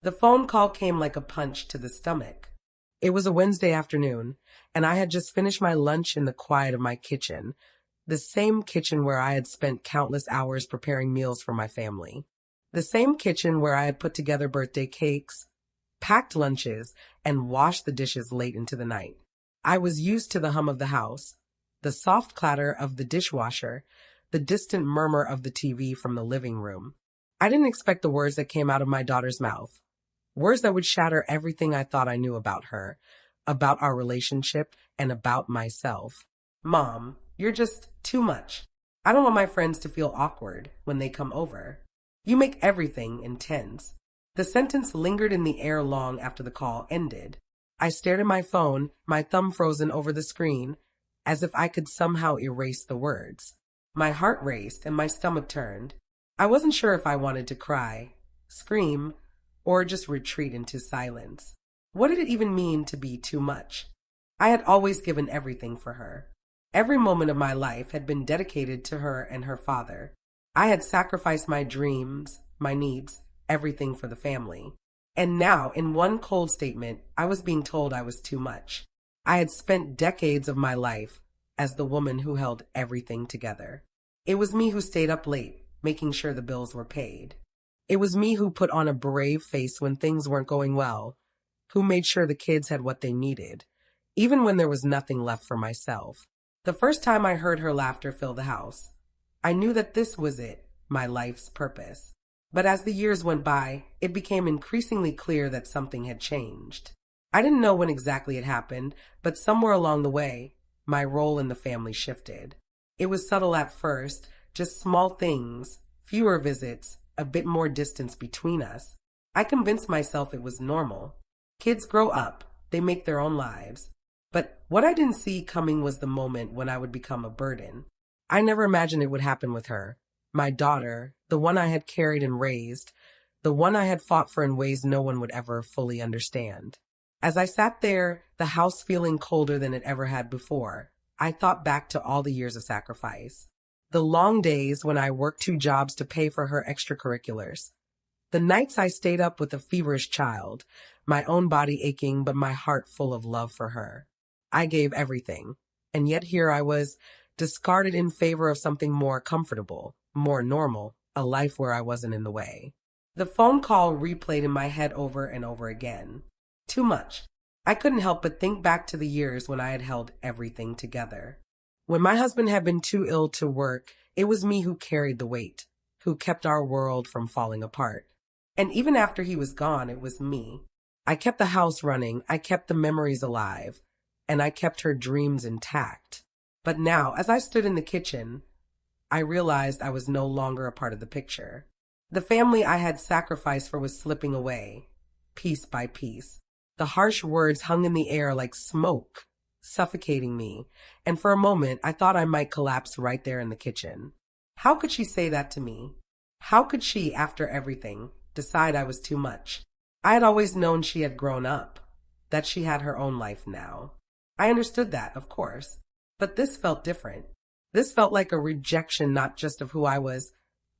The phone call came like a punch to the stomach. It was a Wednesday afternoon, and I had just finished my lunch in the quiet of my kitchen, the same kitchen where I had spent countless hours preparing meals for my family. The same kitchen where I had put together birthday cakes, packed lunches, and washed the dishes late into the night. I was used to the hum of the house, the soft clatter of the dishwasher, the distant murmur of the TV from the living room. I didn't expect the words that came out of my daughter's mouth. Words that would shatter everything I thought I knew about her, about our relationship, and about myself. Mom, you're just too much. I don't want my friends to feel awkward when they come over. You make everything intense. The sentence lingered in the air long after the call ended. I stared at my phone, my thumb frozen over the screen, as if I could somehow erase the words. My heart raced and my stomach turned. I wasn't sure if I wanted to cry, scream, or just retreat into silence. What did it even mean to be too much? I had always given everything for her. Every moment of my life had been dedicated to her and her father. I had sacrificed my dreams, my needs, everything for the family. And now, in one cold statement, I was being told I was too much. I had spent decades of my life as the woman who held everything together. It was me who stayed up late, making sure the bills were paid. It was me who put on a brave face when things weren't going well, who made sure the kids had what they needed, even when there was nothing left for myself. The first time I heard her laughter fill the house, I knew that this was it, my life's purpose. But as the years went by, it became increasingly clear that something had changed. I didn't know when exactly it happened, but somewhere along the way, my role in the family shifted. It was subtle at first, just small things, fewer visits, a bit more distance between us. I convinced myself it was normal. Kids grow up, they make their own lives. But what I didn't see coming was the moment when I would become a burden. I never imagined it would happen with her. My daughter, the one I had carried and raised, the one I had fought for in ways no one would ever fully understand. As I sat there, the house feeling colder than it ever had before, I thought back to all the years of sacrifice. The long days when I worked 2 jobs to pay for her extracurriculars. The nights I stayed up with a feverish child, my own body aching but my heart full of love for her. I gave everything, and yet here I was, discarded in favor of something more comfortable, more normal, a life where I wasn't in the way. The phone call replayed in my head over and over again. Too much. I couldn't help but think back to the years when I had held everything together. When my husband had been too ill to work, it was me who carried the weight, who kept our world from falling apart. And even after he was gone, it was me. I kept the house running, I kept the memories alive, and I kept her dreams intact. But now, as I stood in the kitchen, I realized I was no longer a part of the picture. The family I had sacrificed for was slipping away, piece by piece. The harsh words hung in the air like smoke, suffocating me, and for a moment I thought I might collapse right there in the kitchen. How could she say that to me? How could she, after everything, decide I was too much? I had always known she had grown up, that she had her own life now. I understood that, of course, but this felt different. This felt like a rejection not just of who I was,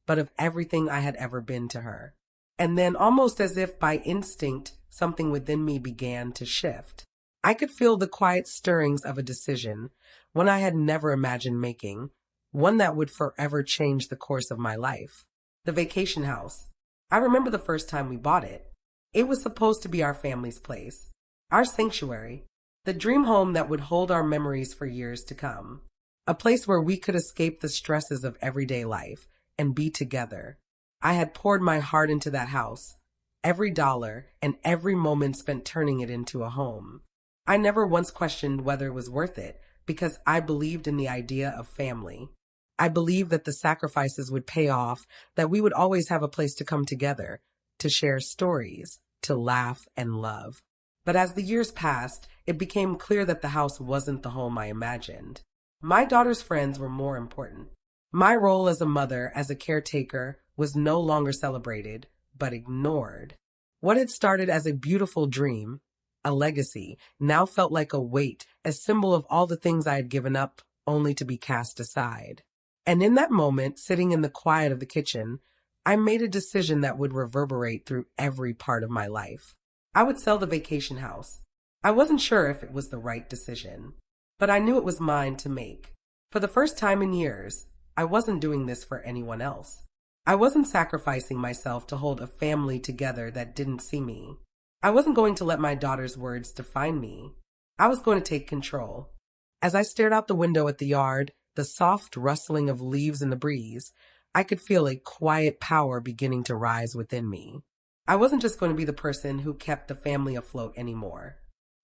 but of everything I had ever been to her. And then, almost as if by instinct, something within me began to shift. I could feel the quiet stirrings of a decision, one I had never imagined making, one that would forever change the course of my life. The vacation house. I remember the first time we bought it. It was supposed to be our family's place, our sanctuary, the dream home that would hold our memories for years to come. A place where we could escape the stresses of everyday life and be together. I had poured my heart into that house, every dollar and every moment spent turning it into a home. I never once questioned whether it was worth it because I believed in the idea of family. I believed that the sacrifices would pay off, that we would always have a place to come together, to share stories, to laugh and love. But as the years passed, it became clear that the house wasn't the home I imagined. My daughter's friends were more important. My role as a mother, as a caretaker, was no longer celebrated, but ignored. What had started as a beautiful dream, a legacy, now felt like a weight, a symbol of all the things I had given up, only to be cast aside. And in that moment, sitting in the quiet of the kitchen, I made a decision that would reverberate through every part of my life. I would sell the vacation house. I wasn't sure if it was the right decision, but I knew it was mine to make. For the first time in years, I wasn't doing this for anyone else. I wasn't sacrificing myself to hold a family together that didn't see me. I wasn't going to let my daughter's words define me. I was going to take control. As I stared out the window at the yard, the soft rustling of leaves in the breeze, I could feel a quiet power beginning to rise within me. I wasn't just going to be the person who kept the family afloat anymore.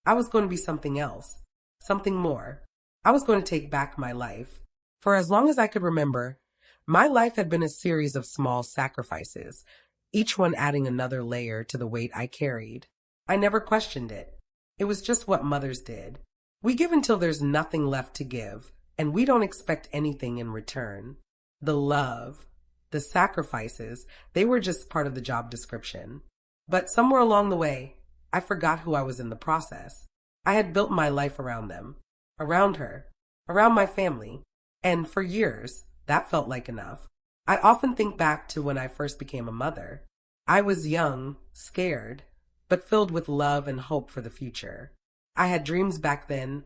I was going to be something else, something more. I was going to take back my life. For as long as I could remember, my life had been a series of small sacrifices, each one adding another layer to the weight I carried. I never questioned it. It was just what mothers did. We give until there's nothing left to give, and we don't expect anything in return. The love, the sacrifices, they were just part of the job description. But somewhere along the way, I forgot who I was in the process. I had built my life around them, around her, around my family, and for years, that felt like enough. I often think back to when I first became a mother. I was young, scared, but filled with love and hope for the future. I had dreams back then,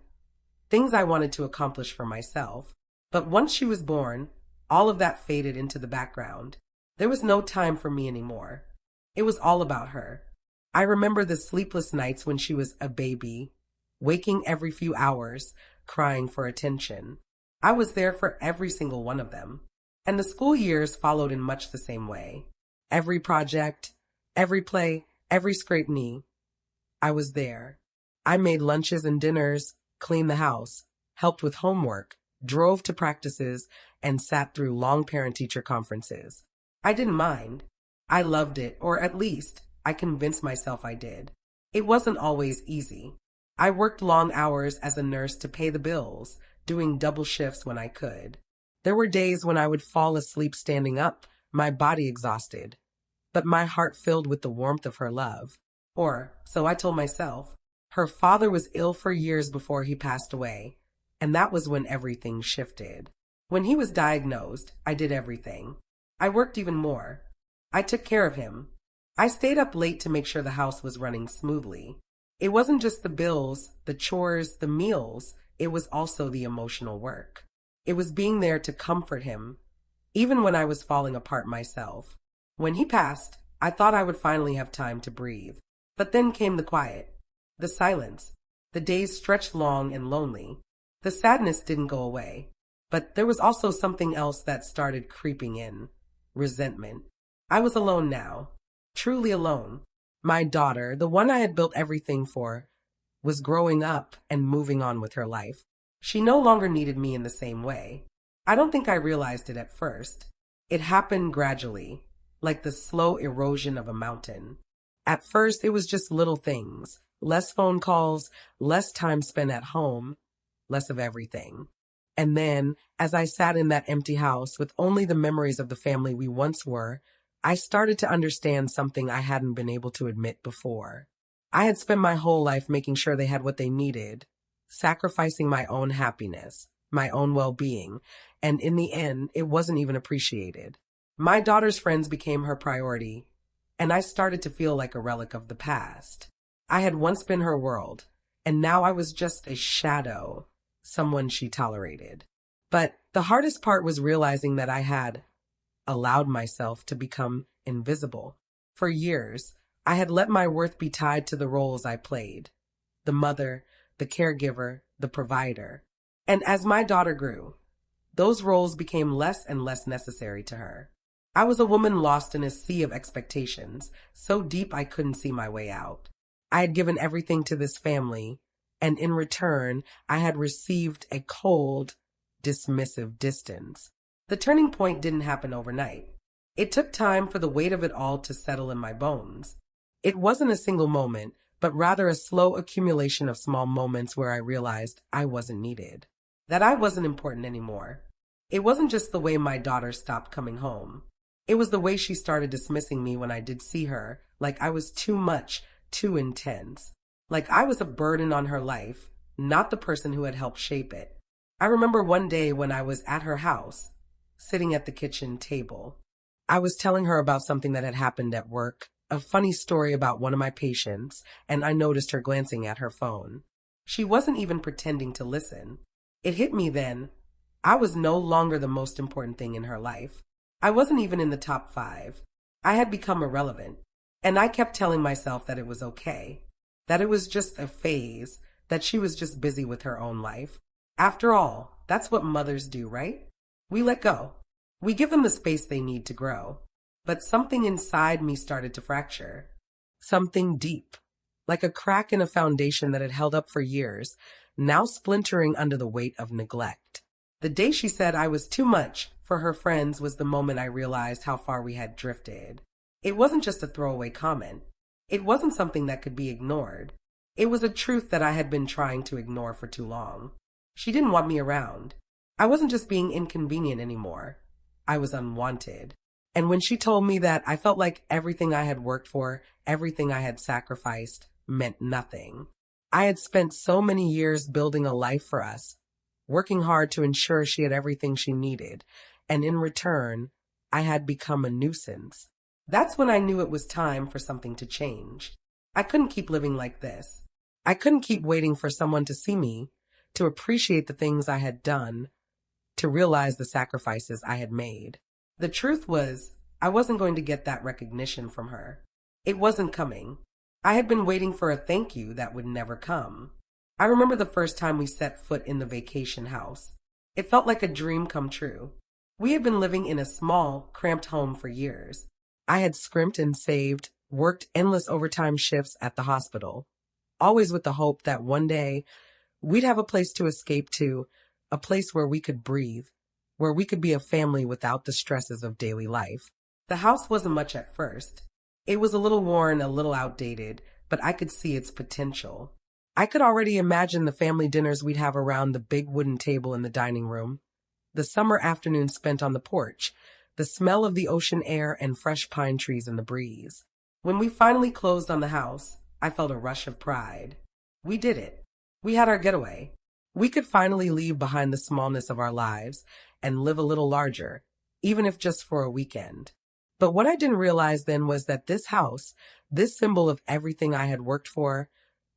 things I wanted to accomplish for myself. But once she was born, all of that faded into the background. There was no time for me anymore. It was all about her. I remember the sleepless nights when she was a baby, waking every few hours, crying for attention. I was there for every single one of them. And the school years followed in much the same way. Every project, every play, every scraped knee, I was there. I made lunches and dinners, cleaned the house, helped with homework, drove to practices, and sat through long parent-teacher conferences. I didn't mind. I loved it, or at least I convinced myself I did. It wasn't always easy. I worked long hours as a nurse to pay the bills, doing double shifts when I could. There were days when I would fall asleep standing up, my body exhausted, but my heart filled with the warmth of her love. Or, so I told myself. Her father was ill for years before he passed away, and that was when everything shifted. When he was diagnosed, I did everything. I worked even more. I took care of him. I stayed up late to make sure the house was running smoothly. It wasn't just the bills, the chores, the meals. It was also the emotional work. It was being there to comfort him, even when I was falling apart myself. When he passed, I thought I would finally have time to breathe. But then came the quiet, the silence. The days stretched long and lonely. The sadness didn't go away. But there was also something else that started creeping in. Resentment. I was alone now. Truly alone. My daughter, the one I had built everything for, was growing up and moving on with her life. She no longer needed me in the same way. I don't think I realized it at first. It happened gradually, like the slow erosion of a mountain. At first, it was just little things. Less phone calls, less time spent at home, less of everything. And then, as I sat in that empty house with only the memories of the family we once were, I started to understand something I hadn't been able to admit before. I had spent my whole life making sure they had what they needed, sacrificing my own happiness, my own well-being, and in the end, it wasn't even appreciated. My daughter's friends became her priority, and I started to feel like a relic of the past. I had once been her world, and now I was just a shadow, someone she tolerated. But the hardest part was realizing that I had allowed myself to become invisible. For years, I had let my worth be tied to the roles I played. The mother, the caregiver, the provider. And as my daughter grew, those roles became less and less necessary to her. I was a woman lost in a sea of expectations, so deep I couldn't see my way out. I had given everything to this family, and in return, I had received a cold, dismissive distance. The turning point didn't happen overnight. It took time for the weight of it all to settle in my bones. It wasn't a single moment, but rather a slow accumulation of small moments where I realized I wasn't needed, that I wasn't important anymore. It wasn't just the way my daughter stopped coming home. It was the way she started dismissing me when I did see her, like I was too much, too intense. Like I was a burden on her life, not the person who had helped shape it. I remember one day when I was at her house, sitting at the kitchen table. I was telling her about something that had happened at work, a funny story about one of my patients, and I noticed her glancing at her phone. She wasn't even pretending to listen. It hit me then. I was no longer the most important thing in her life. I wasn't even in the top 5. I had become irrelevant. And I kept telling myself that it was okay, that it was just a phase, that she was just busy with her own life. After all, that's what mothers do, right? We let go. We give them the space they need to grow. But something inside me started to fracture. Something deep, like a crack in a foundation that had held up for years, now splintering under the weight of neglect. The day she said I was too much for her friends was the moment I realized how far we had drifted. It wasn't just a throwaway comment. It wasn't something that could be ignored. It was a truth that I had been trying to ignore for too long. She didn't want me around. I wasn't just being inconvenient anymore. I was unwanted. And when she told me that, I felt like everything I had worked for, everything I had sacrificed, meant nothing. I had spent so many years building a life for us, working hard to ensure she had everything she needed, and in return, I had become a nuisance. That's when I knew it was time for something to change. I couldn't keep living like this. I couldn't keep waiting for someone to see me, to appreciate the things I had done, to realize the sacrifices I had made. The truth was, I wasn't going to get that recognition from her. It wasn't coming. I had been waiting for a thank you that would never come. I remember the first time we set foot in the vacation house. It felt like a dream come true. We had been living in a small, cramped home for years. I had scrimped and saved, worked endless overtime shifts at the hospital, always with the hope that one day we'd have a place to escape to, a place where we could breathe, where we could be a family without the stresses of daily life. The house wasn't much at first. It was a little worn, a little outdated, but I could see its potential. I could already imagine the family dinners we'd have around the big wooden table in the dining room, the summer afternoons spent on the porch, the smell of the ocean air and fresh pine trees in the breeze. When we finally closed on the house, I felt a rush of pride. We did it. We had our getaway. We could finally leave behind the smallness of our lives and live a little larger, even if just for a weekend. But what I didn't realize then was that this house, this symbol of everything I had worked for,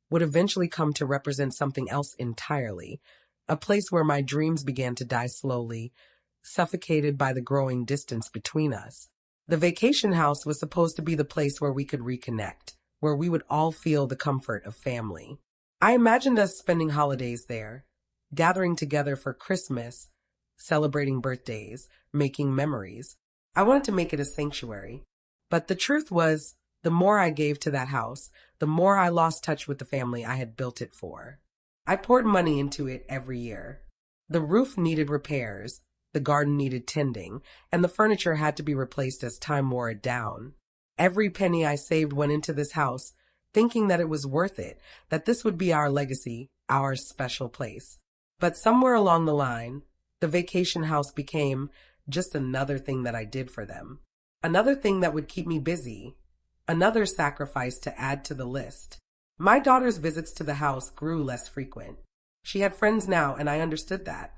would eventually come to represent something else entirely, a place where my dreams began to die slowly, suffocated by the growing distance between us. The vacation house was supposed to be the place where we could reconnect, where we would all feel the comfort of family. I imagined us spending holidays there, gathering together for Christmas, celebrating birthdays, making memories. I wanted to make it a sanctuary. But the truth was, the more I gave to that house, the more I lost touch with the family I had built it for. I poured money into it every year. The roof needed repairs, the garden needed tending, and the furniture had to be replaced as time wore it down. Every penny I saved went into this house, thinking that it was worth it, that this would be our legacy, our special place. But somewhere along the line, the vacation house became just another thing that I did for them. Another thing that would keep me busy. Another sacrifice to add to the list. My daughter's visits to the house grew less frequent. She had friends now, and I understood that.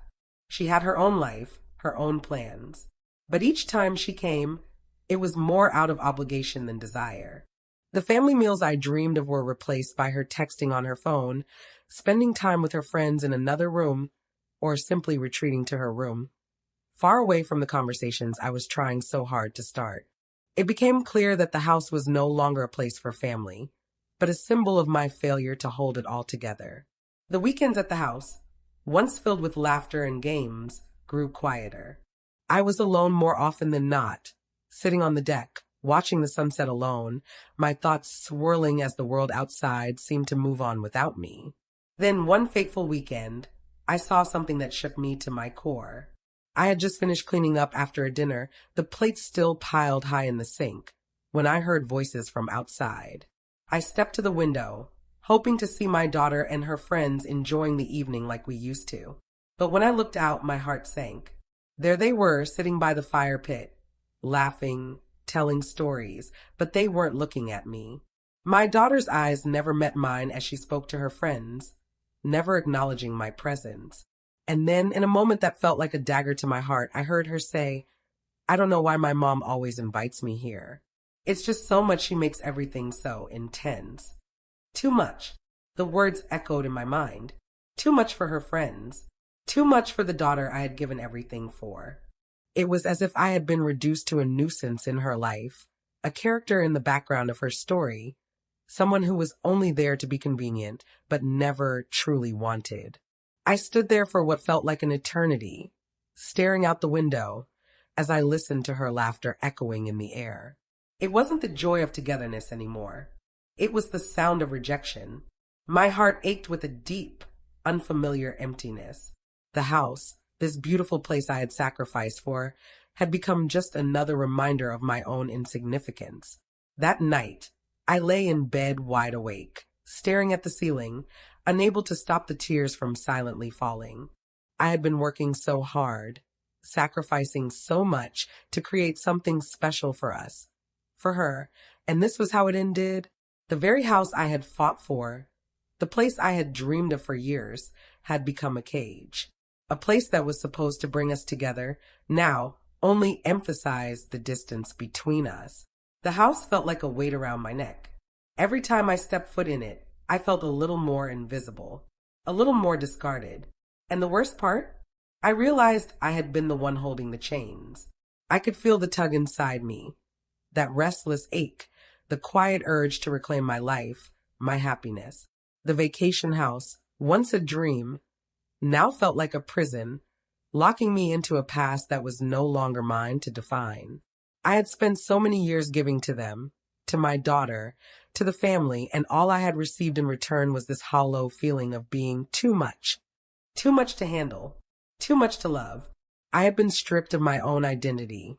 She had her own life, her own plans. But each time she came, it was more out of obligation than desire. The family meals I dreamed of were replaced by her texting on her phone, spending time with her friends in another room, or simply retreating to her room, far away from the conversations I was trying so hard to start. It became clear that the house was no longer a place for family, but a symbol of my failure to hold it all together. The weekends at the house, once filled with laughter and games, grew quieter. I was alone more often than not, sitting on the deck, watching the sunset alone, my thoughts swirling as the world outside seemed to move on without me. Then one fateful weekend, I saw something that shook me to my core. I had just finished cleaning up after a dinner, the plates still piled high in the sink, when I heard voices from outside. I stepped to the window, hoping to see my daughter and her friends enjoying the evening like we used to. But when I looked out, my heart sank. There they were, sitting by the fire pit, laughing, telling stories, but they weren't looking at me. My daughter's eyes never met mine as she spoke to her friends, never acknowledging my presence. And then, in a moment that felt like a dagger to my heart, I heard her say, I don't know why my mom always invites me here. It's just so much, she makes everything so intense. Too much. The words echoed in my mind. Too much for her friends. Too much for the daughter I had given everything for. It was as if I had been reduced to a nuisance in her life, a character in the background of her story, someone who was only there to be convenient, but never truly wanted. I stood there for what felt like an eternity, staring out the window as I listened to her laughter echoing in the air. It wasn't the joy of togetherness anymore. It was the sound of rejection. My heart ached with a deep, unfamiliar emptiness. The house, this beautiful place I had sacrificed for, had become just another reminder of my own insignificance. That night, I lay in bed wide awake, staring at the ceiling, unable to stop the tears from silently falling. I had been working so hard, sacrificing so much to create something special for us, for her, and this was how it ended. The very house I had fought for, the place I had dreamed of for years, had become a cage. A place that was supposed to bring us together now only emphasized the distance between us. The house felt like a weight around my neck. Every time I stepped foot in it, I felt a little more invisible, a little more discarded. And the worst part? I realized I had been the one holding the chains. I could feel the tug inside me, that restless ache, the quiet urge to reclaim my life, my happiness. The vacation house, once a dream, now felt like a prison, locking me into a past that was no longer mine to define. I had spent so many years giving to them, to my daughter, to the family, and all I had received in return was this hollow feeling of being too much to handle, too much to love. I had been stripped of my own identity,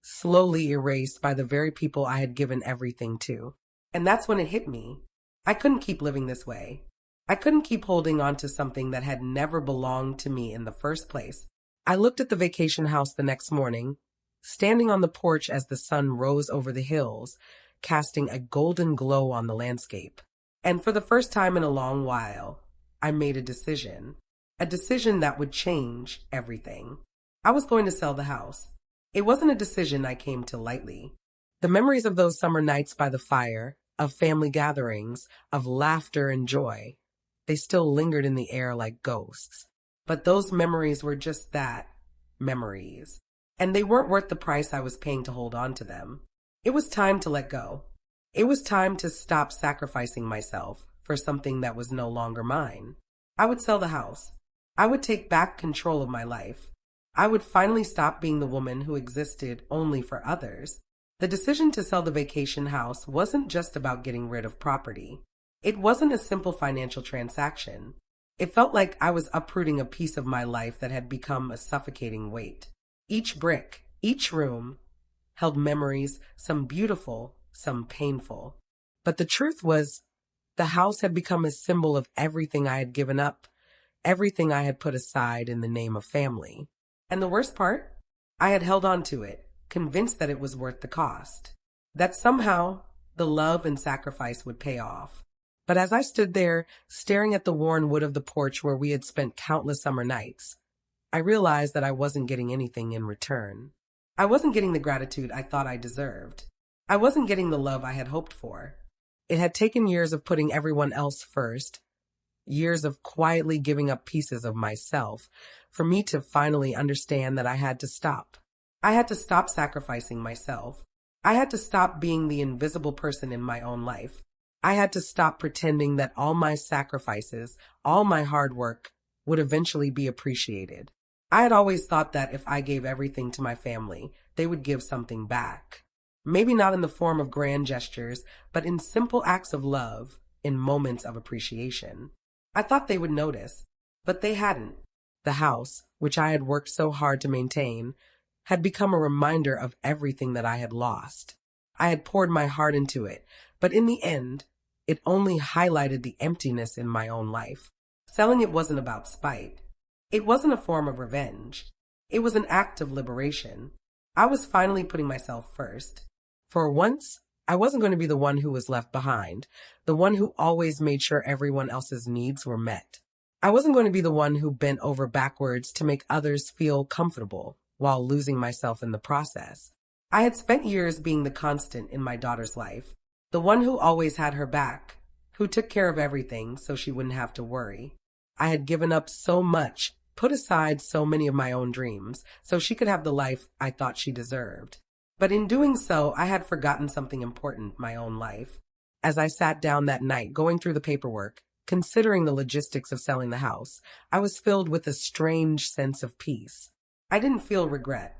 slowly erased by the very people I had given everything to. And that's when it hit me. I couldn't keep living this way. I couldn't keep holding on to something that had never belonged to me in the first place. I looked at the vacation house the next morning, standing on the porch as the sun rose over the hills, casting a golden glow on the landscape. And for the first time in a long while, I made a decision that would change everything. I was going to sell the house. It wasn't a decision I came to lightly. The memories of those summer nights by the fire, of family gatherings, of laughter and joy, they still lingered in the air like ghosts. But those memories were just that, memories. And they weren't worth the price I was paying to hold on to them. It was time to let go. It was time to stop sacrificing myself for something that was no longer mine. I would sell the house. I would take back control of my life. I would finally stop being the woman who existed only for others. The decision to sell the vacation house wasn't just about getting rid of property. It wasn't a simple financial transaction. It felt like I was uprooting a piece of my life that had become a suffocating weight. Each brick, each room, held memories, some beautiful, some painful. But the truth was, the house had become a symbol of everything I had given up, everything I had put aside in the name of family. And the worst part? I had held on to it, convinced that it was worth the cost, that somehow the love and sacrifice would pay off. But as I stood there, staring at the worn wood of the porch where we had spent countless summer nights, I realized that I wasn't getting anything in return. I wasn't getting the gratitude I thought I deserved. I wasn't getting the love I had hoped for. It had taken years of putting everyone else first, years of quietly giving up pieces of myself, for me to finally understand that I had to stop. I had to stop sacrificing myself. I had to stop being the invisible person in my own life. I had to stop pretending that all my sacrifices, all my hard work, would eventually be appreciated. I had always thought that if I gave everything to my family, they would give something back. Maybe not in the form of grand gestures, but in simple acts of love, in moments of appreciation. I thought they would notice, but they hadn't. The house, which I had worked so hard to maintain, had become a reminder of everything that I had lost. I had poured my heart into it, but in the end, it only highlighted the emptiness in my own life. Selling it wasn't about spite. It wasn't a form of revenge. It was an act of liberation. I was finally putting myself first. For once, I wasn't going to be the one who was left behind, the one who always made sure everyone else's needs were met. I wasn't going to be the one who bent over backwards to make others feel comfortable. while losing myself in the process. I had spent years being the constant in my daughter's life, the one who always had her back, who took care of everything so she wouldn't have to worry. I had given up so much, put aside so many of my own dreams, so she could have the life I thought she deserved. But in doing so, I had forgotten something important, my own life. As I sat down that night, going through the paperwork, considering the logistics of selling the house, I was filled with a strange sense of peace. I didn't feel regret.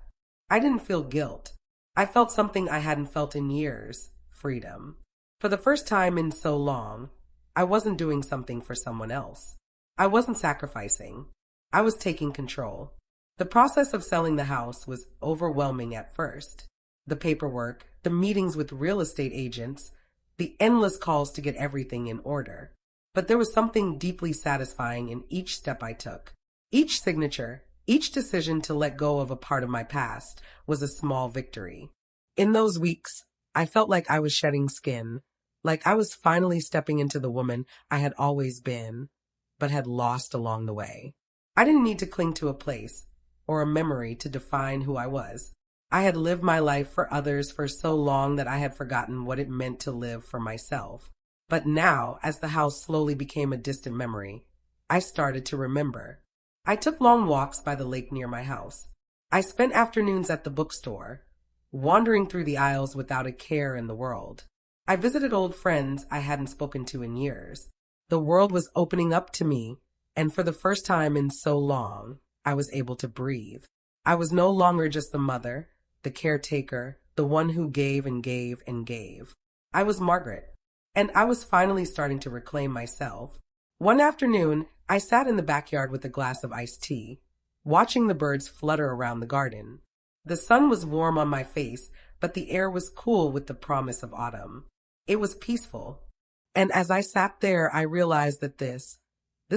I didn't feel guilt. I felt something I hadn't felt in years: freedom. For the first time in so long, I wasn't doing something for someone else. I wasn't sacrificing. I was taking control. The process of selling the house was overwhelming at first. The paperwork, the meetings with real estate agents, the endless calls to get everything in order. But there was something deeply satisfying in each step I took. Each signature, each decision to let go of a part of my past was a small victory. In those weeks, I felt like I was shedding skin, like I was finally stepping into the woman I had always been, but had lost along the way. I didn't need to cling to a place or a memory to define who I was. I had lived my life for others for so long that I had forgotten what it meant to live for myself. But now, as the house slowly became a distant memory, I started to remember. I took long walks by the lake near my house. I spent afternoons at the bookstore, wandering through the aisles without a care in the world. I visited old friends I hadn't spoken to in years. The world was opening up to me, and for the first time in so long, I was able to breathe. I was no longer just the mother, the caretaker, the one who gave and gave and gave. I was Margaret, and I was finally starting to reclaim myself. One afternoon, I sat in the backyard with a glass of iced tea, watching the birds flutter around the garden. The sun was warm on my face, but the air was cool with the promise of autumn. It was peaceful. And as I sat there, I realized that this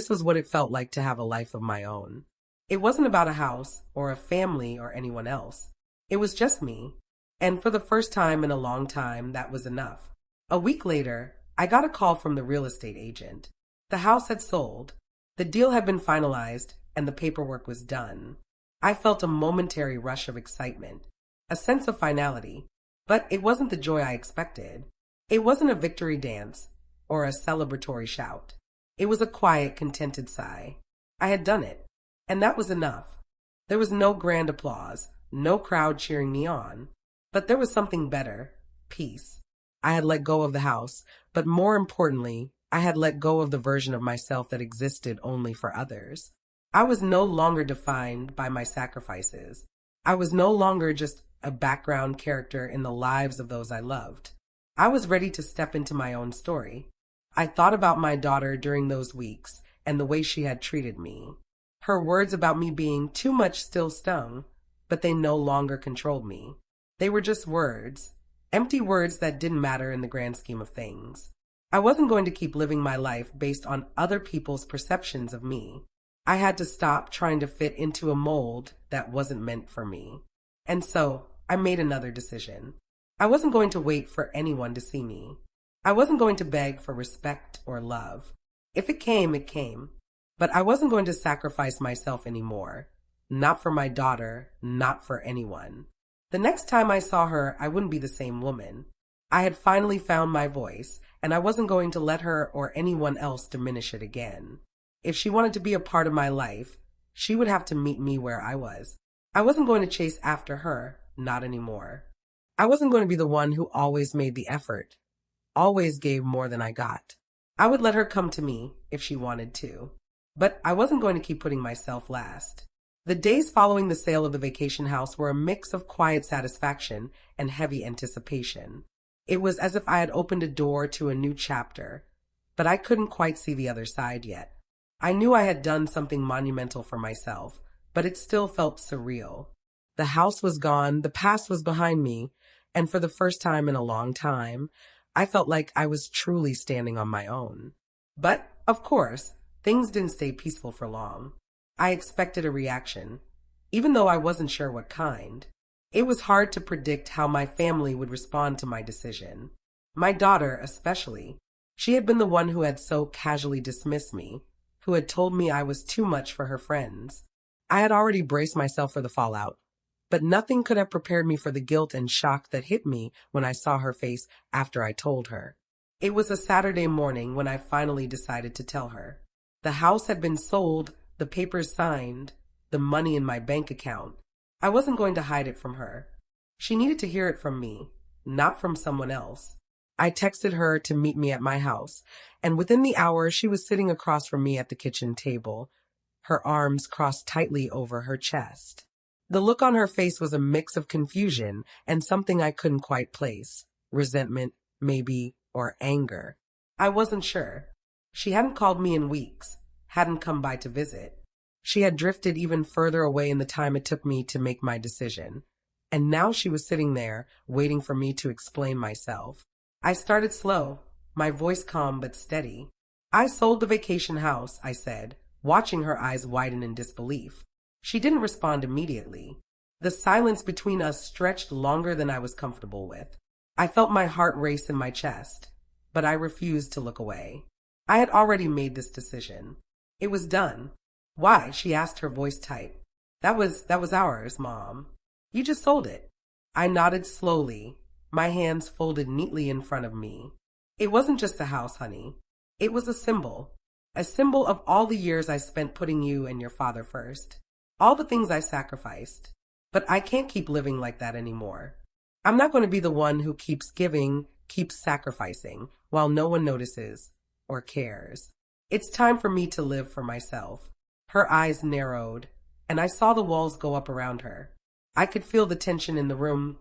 was what it felt like to have a life of my own. It wasn't about a house or a family or anyone else. It was just me. And for the first time in a long time, that was enough. A week later, I got a call from the real estate agent. The house had sold. The deal had been finalized, and the paperwork was done. I felt a momentary rush of excitement, a sense of finality, but it wasn't the joy I expected. It wasn't a victory dance or a celebratory shout. It was a quiet, contented sigh. I had done it, and that was enough. There was no grand applause, no crowd cheering me on, but there was something better: peace. I had let go of the house, but more importantly, I had let go of the version of myself that existed only for others. I was no longer defined by my sacrifices. I was no longer just a background character in the lives of those I loved. I was ready to step into my own story. I thought about my daughter during those weeks and the way she had treated me. Her words about me being too much still stung, but they no longer controlled me. They were just words, empty words that didn't matter in the grand scheme of things. I wasn't going to keep living my life based on other people's perceptions of me. I had to stop trying to fit into a mold that wasn't meant for me. And so, I made another decision. I wasn't going to wait for anyone to see me. I wasn't going to beg for respect or love. If it came, it came. But I wasn't going to sacrifice myself anymore. Not for my daughter, not for anyone. The next time I saw her, I wouldn't be the same woman. I had finally found my voice, and I wasn't going to let her or anyone else diminish it again. If she wanted to be a part of my life, she would have to meet me where I was. I wasn't going to chase after her, not anymore. I wasn't going to be the one who always made the effort, always gave more than I got. I would let her come to me if she wanted to, but I wasn't going to keep putting myself last. The days following the sale of the vacation house were a mix of quiet satisfaction and heavy anticipation. It was as if I had opened a door to a new chapter, but I couldn't quite see the other side yet. I knew I had done something monumental for myself, but it still felt surreal. The house was gone, the past was behind me, and for the first time in a long time, I felt like I was truly standing on my own. But, of course, things didn't stay peaceful for long. I expected a reaction, even though I wasn't sure what kind. It was hard to predict how my family would respond to my decision. My daughter, especially. She had been the one who had so casually dismissed me, who had told me I was too much for her friends. I had already braced myself for the fallout. but nothing could have prepared me for the guilt and shock that hit me when I saw her face after I told her. It was a Saturday morning when I finally decided to tell her. The house had been sold, the papers signed, the money in my bank account. I wasn't going to hide it from her. She needed to hear it from me, not from someone else. I texted her to meet me at my house, and within the hour she was sitting across from me at the kitchen table, her arms crossed tightly over her chest. The look on her face was a mix of confusion and something I couldn't quite place. Resentment, maybe, or anger. I wasn't sure. She hadn't called me in weeks, hadn't come by to visit. She had drifted even further away in the time it took me to make my decision. And now she was sitting there, waiting for me to explain myself. I started slow, my voice calm but steady. I sold the vacation house, I said, watching her eyes widen in disbelief. She didn't respond immediately. The silence between us stretched longer than I was comfortable with. I felt my heart race in my chest, but I refused to look away. I had already made this decision. It was done. Why? She asked, her voice tight. That was ours, Mom. You just sold it. I nodded slowly, my hands folded neatly in front of me. It wasn't just a house, honey. It was a symbol of all the years I spent putting you and your father first. All the things I sacrificed. But I can't keep living like that anymore. I'm not going to be the one who keeps giving, keeps sacrificing, while no one notices or cares. It's time for me to live for myself. Her eyes narrowed, and I saw the walls go up around her. I could feel the tension in the room,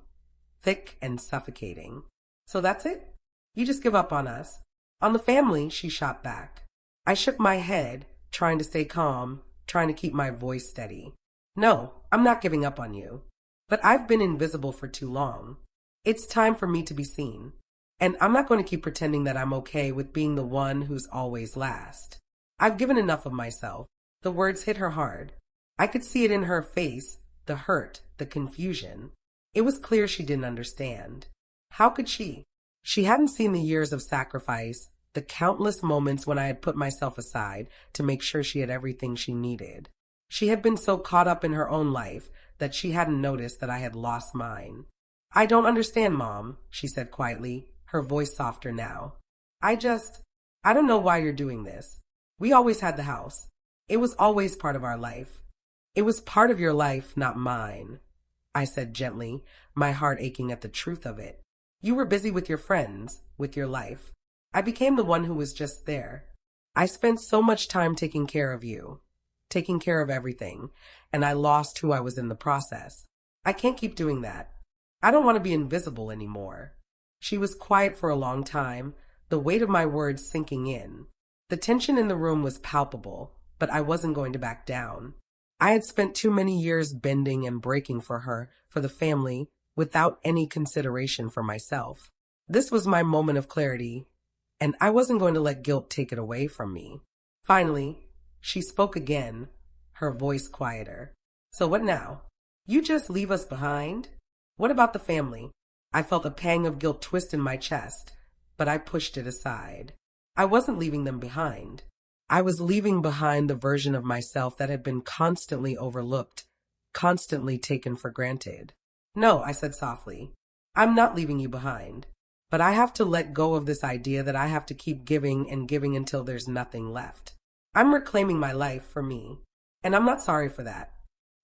thick and suffocating. So that's it? You just give up on us? On the family? She shot back. I shook my head, trying to stay calm, trying to keep my voice steady. No, I'm not giving up on you. But I've been invisible for too long. It's time for me to be seen. And I'm not going to keep pretending that I'm okay with being the one who's always last. I've given enough of myself. The words hit her hard. I could see it in her face, the hurt, the confusion. It was clear she didn't understand. How could she? She hadn't seen the years of sacrifice, the countless moments when I had put myself aside to make sure she had everything she needed. She had been so caught up in her own life that she hadn't noticed that I had lost mine. I don't understand, Mom, she said quietly, her voice softer now. I don't know why you're doing this. We always had the house. It was always part of our life. It was part of your life, not mine, I said gently, my heart aching at the truth of it. You were busy with your friends, with your life. I became the one who was just there. I spent so much time taking care of you, taking care of everything, and I lost who I was in the process. I can't keep doing that. I don't want to be invisible anymore. She was quiet for a long time, the weight of my words sinking in. The tension in the room was palpable, but I wasn't going to back down. I had spent too many years bending and breaking for her, for the family, without any consideration for myself. This was my moment of clarity, and I wasn't going to let guilt take it away from me. Finally, she spoke again, her voice quieter. So what now? You just leave us behind? What about the family? I felt a pang of guilt twist in my chest, but I pushed it aside. I wasn't leaving them behind. I was leaving behind the version of myself that had been constantly overlooked, constantly taken for granted. No, I said softly. I'm not leaving you behind. But I have to let go of this idea that I have to keep giving and giving until there's nothing left. I'm reclaiming my life for me, and I'm not sorry for that.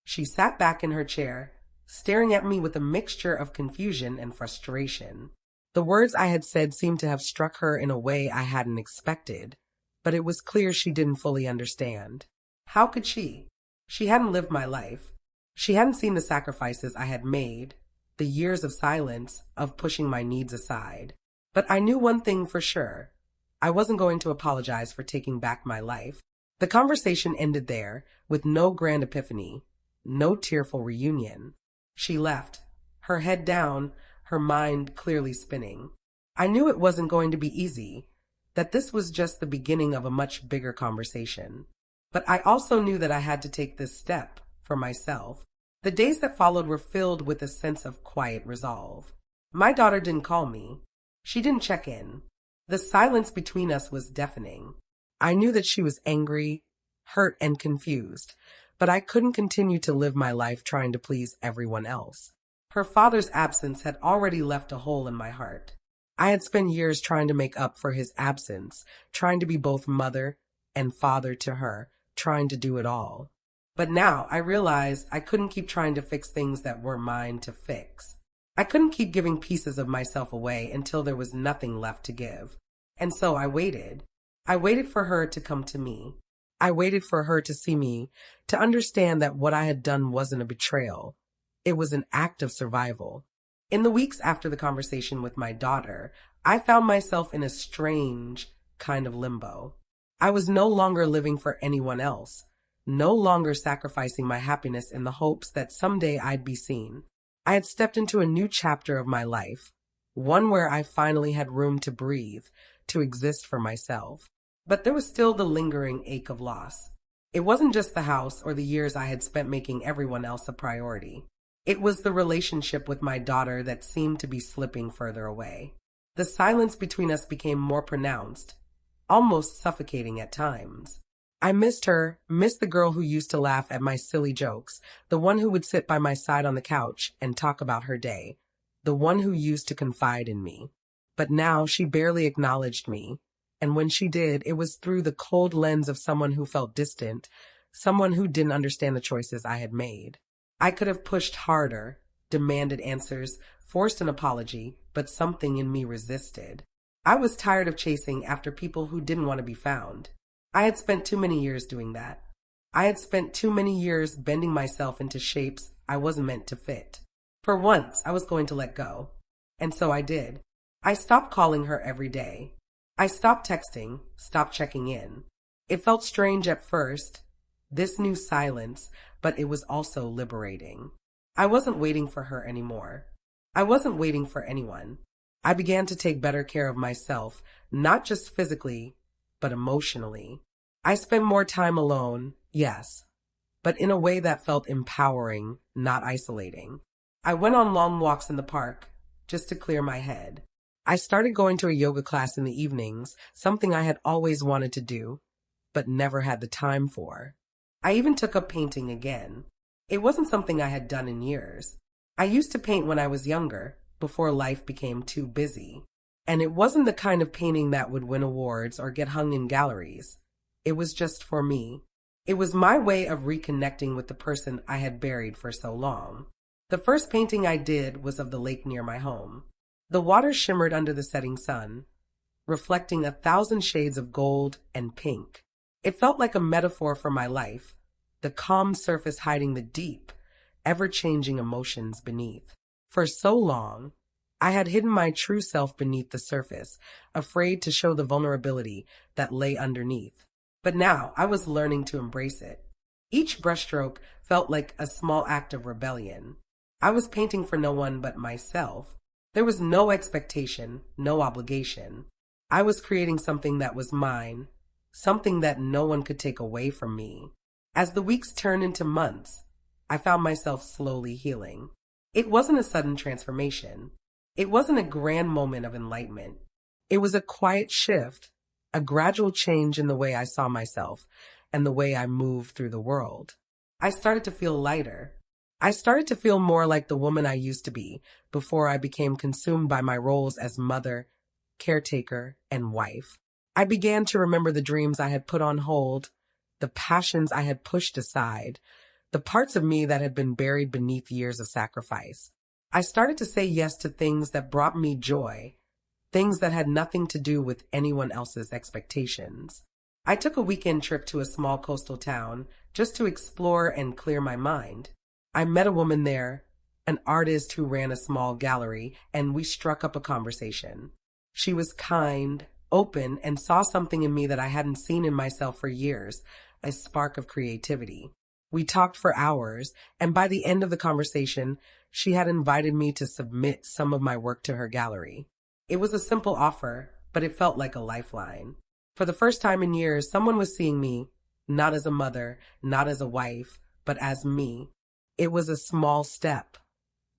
She sat back in her chair, staring at me with a mixture of confusion and frustration. The words I had said seemed to have struck her in a way I hadn't expected, but it was clear she didn't fully understand. How could she? She hadn't lived my life. She hadn't seen the sacrifices I had made, the years of silence, of pushing my needs aside. But I knew one thing for sure. I wasn't going to apologize for taking back my life. The conversation ended there, with no grand epiphany, no tearful reunion. She left, her head down, her mind clearly spinning. I knew it wasn't going to be easy, that this was just the beginning of a much bigger conversation. But I also knew that I had to take this step for myself. The days that followed were filled with a sense of quiet resolve. My daughter didn't call me. She didn't check in. The silence between us was deafening. I knew that she was angry, hurt, and confused, but I couldn't continue to live my life trying to please everyone else. Her father's absence had already left a hole in my heart. I had spent years trying to make up for his absence, trying to be both mother and father to her, trying to do it all. But now I realized I couldn't keep trying to fix things that were mine to fix. I couldn't keep giving pieces of myself away until there was nothing left to give. And so I waited. I waited for her to come to me. I waited for her to see me, to understand that what I had done wasn't a betrayal. It was an act of survival. In the weeks after the conversation with my daughter, I found myself in a strange kind of limbo. I was no longer living for anyone else, no longer sacrificing my happiness in the hopes that someday I'd be seen. I had stepped into a new chapter of my life, one where I finally had room to breathe, to exist for myself. But there was still the lingering ache of loss. It wasn't just the house or the years I had spent making everyone else a priority. It was the relationship with my daughter that seemed to be slipping further away. The silence between us became more pronounced, almost suffocating at times. I missed her, missed the girl who used to laugh at my silly jokes, the one who would sit by my side on the couch and talk about her day, the one who used to confide in me. But now she barely acknowledged me, and when she did, it was through the cold lens of someone who felt distant, someone who didn't understand the choices I had made. I could have pushed harder, demanded answers, forced an apology, but something in me resisted. I was tired of chasing after people who didn't want to be found. I had spent too many years doing that. I had spent too many years bending myself into shapes I wasn't meant to fit. For once, I was going to let go. And so I did. I stopped calling her every day. I stopped texting, stopped checking in. It felt strange at first, this new silence, but it was also liberating. I wasn't waiting for her anymore. I wasn't waiting for anyone. I began to take better care of myself, not just physically, but emotionally. I spent more time alone, yes, but in a way that felt empowering, not isolating. I went on long walks in the park, just to clear my head. I started going to a yoga class in the evenings, something I had always wanted to do, but never had the time for. I even took up painting again. It wasn't something I had done in years. I used to paint when I was younger, before life became too busy. And it wasn't the kind of painting that would win awards or get hung in galleries. It was just for me. It was my way of reconnecting with the person I had buried for so long. The first painting I did was of the lake near my home. The water shimmered under the setting sun, reflecting 1,000 shades of gold and pink. It felt like a metaphor for my life, the calm surface hiding the deep, ever-changing emotions beneath. For so long, I had hidden my true self beneath the surface, afraid to show the vulnerability that lay underneath. But now I was learning to embrace it. Each brushstroke felt like a small act of rebellion. I was painting for no one but myself. There was no expectation, no obligation. I was creating something that was mine, something that no one could take away from me. As the weeks turned into months, I found myself slowly healing. It wasn't a sudden transformation. It wasn't a grand moment of enlightenment. It was a quiet shift, a gradual change in the way I saw myself and the way I moved through the world. I started to feel lighter. I started to feel more like the woman I used to be before I became consumed by my roles as mother, caretaker, and wife. I began to remember the dreams I had put on hold, the passions I had pushed aside, the parts of me that had been buried beneath years of sacrifice. I started to say yes to things that brought me joy, things that had nothing to do with anyone else's expectations. I took a weekend trip to a small coastal town just to explore and clear my mind. I met a woman there, an artist who ran a small gallery, and we struck up a conversation. She was kind, open, and saw something in me that I hadn't seen in myself for years, a spark of creativity. We talked for hours, and by the end of the conversation, she had invited me to submit some of my work to her gallery. It was a simple offer, but it felt like a lifeline. For the first time in years, someone was seeing me, not as a mother, not as a wife, but as me. It was a small step,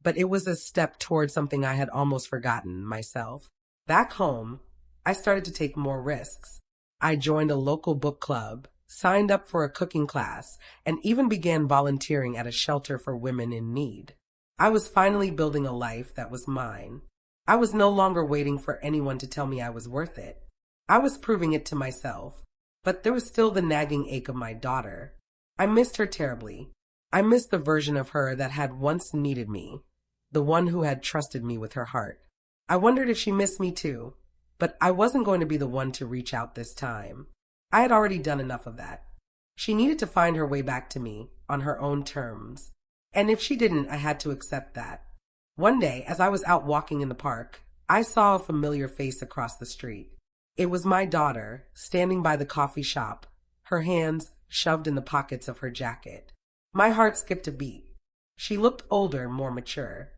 but it was a step towards something I had almost forgotten, myself. Back home, I started to take more risks. I joined a local book club, signed up for a cooking class, and even began volunteering at a shelter for women in need. I was finally building a life that was mine. I was no longer waiting for anyone to tell me I was worth it. I was proving it to myself. But there was still the nagging ache of my daughter. I missed her terribly. I missed the version of her that had once needed me, the one who had trusted me with her heart. I wondered if she missed me too, but I wasn't going to be the one to reach out this time. I had already done enough of that. She needed to find her way back to me on her own terms. And if she didn't, I had to accept that. One day, as I was out walking in the park, I saw a familiar face across the street. It was my daughter, standing by the coffee shop, her hands shoved in the pockets of her jacket. My heart skipped a beat. She looked older, more mature.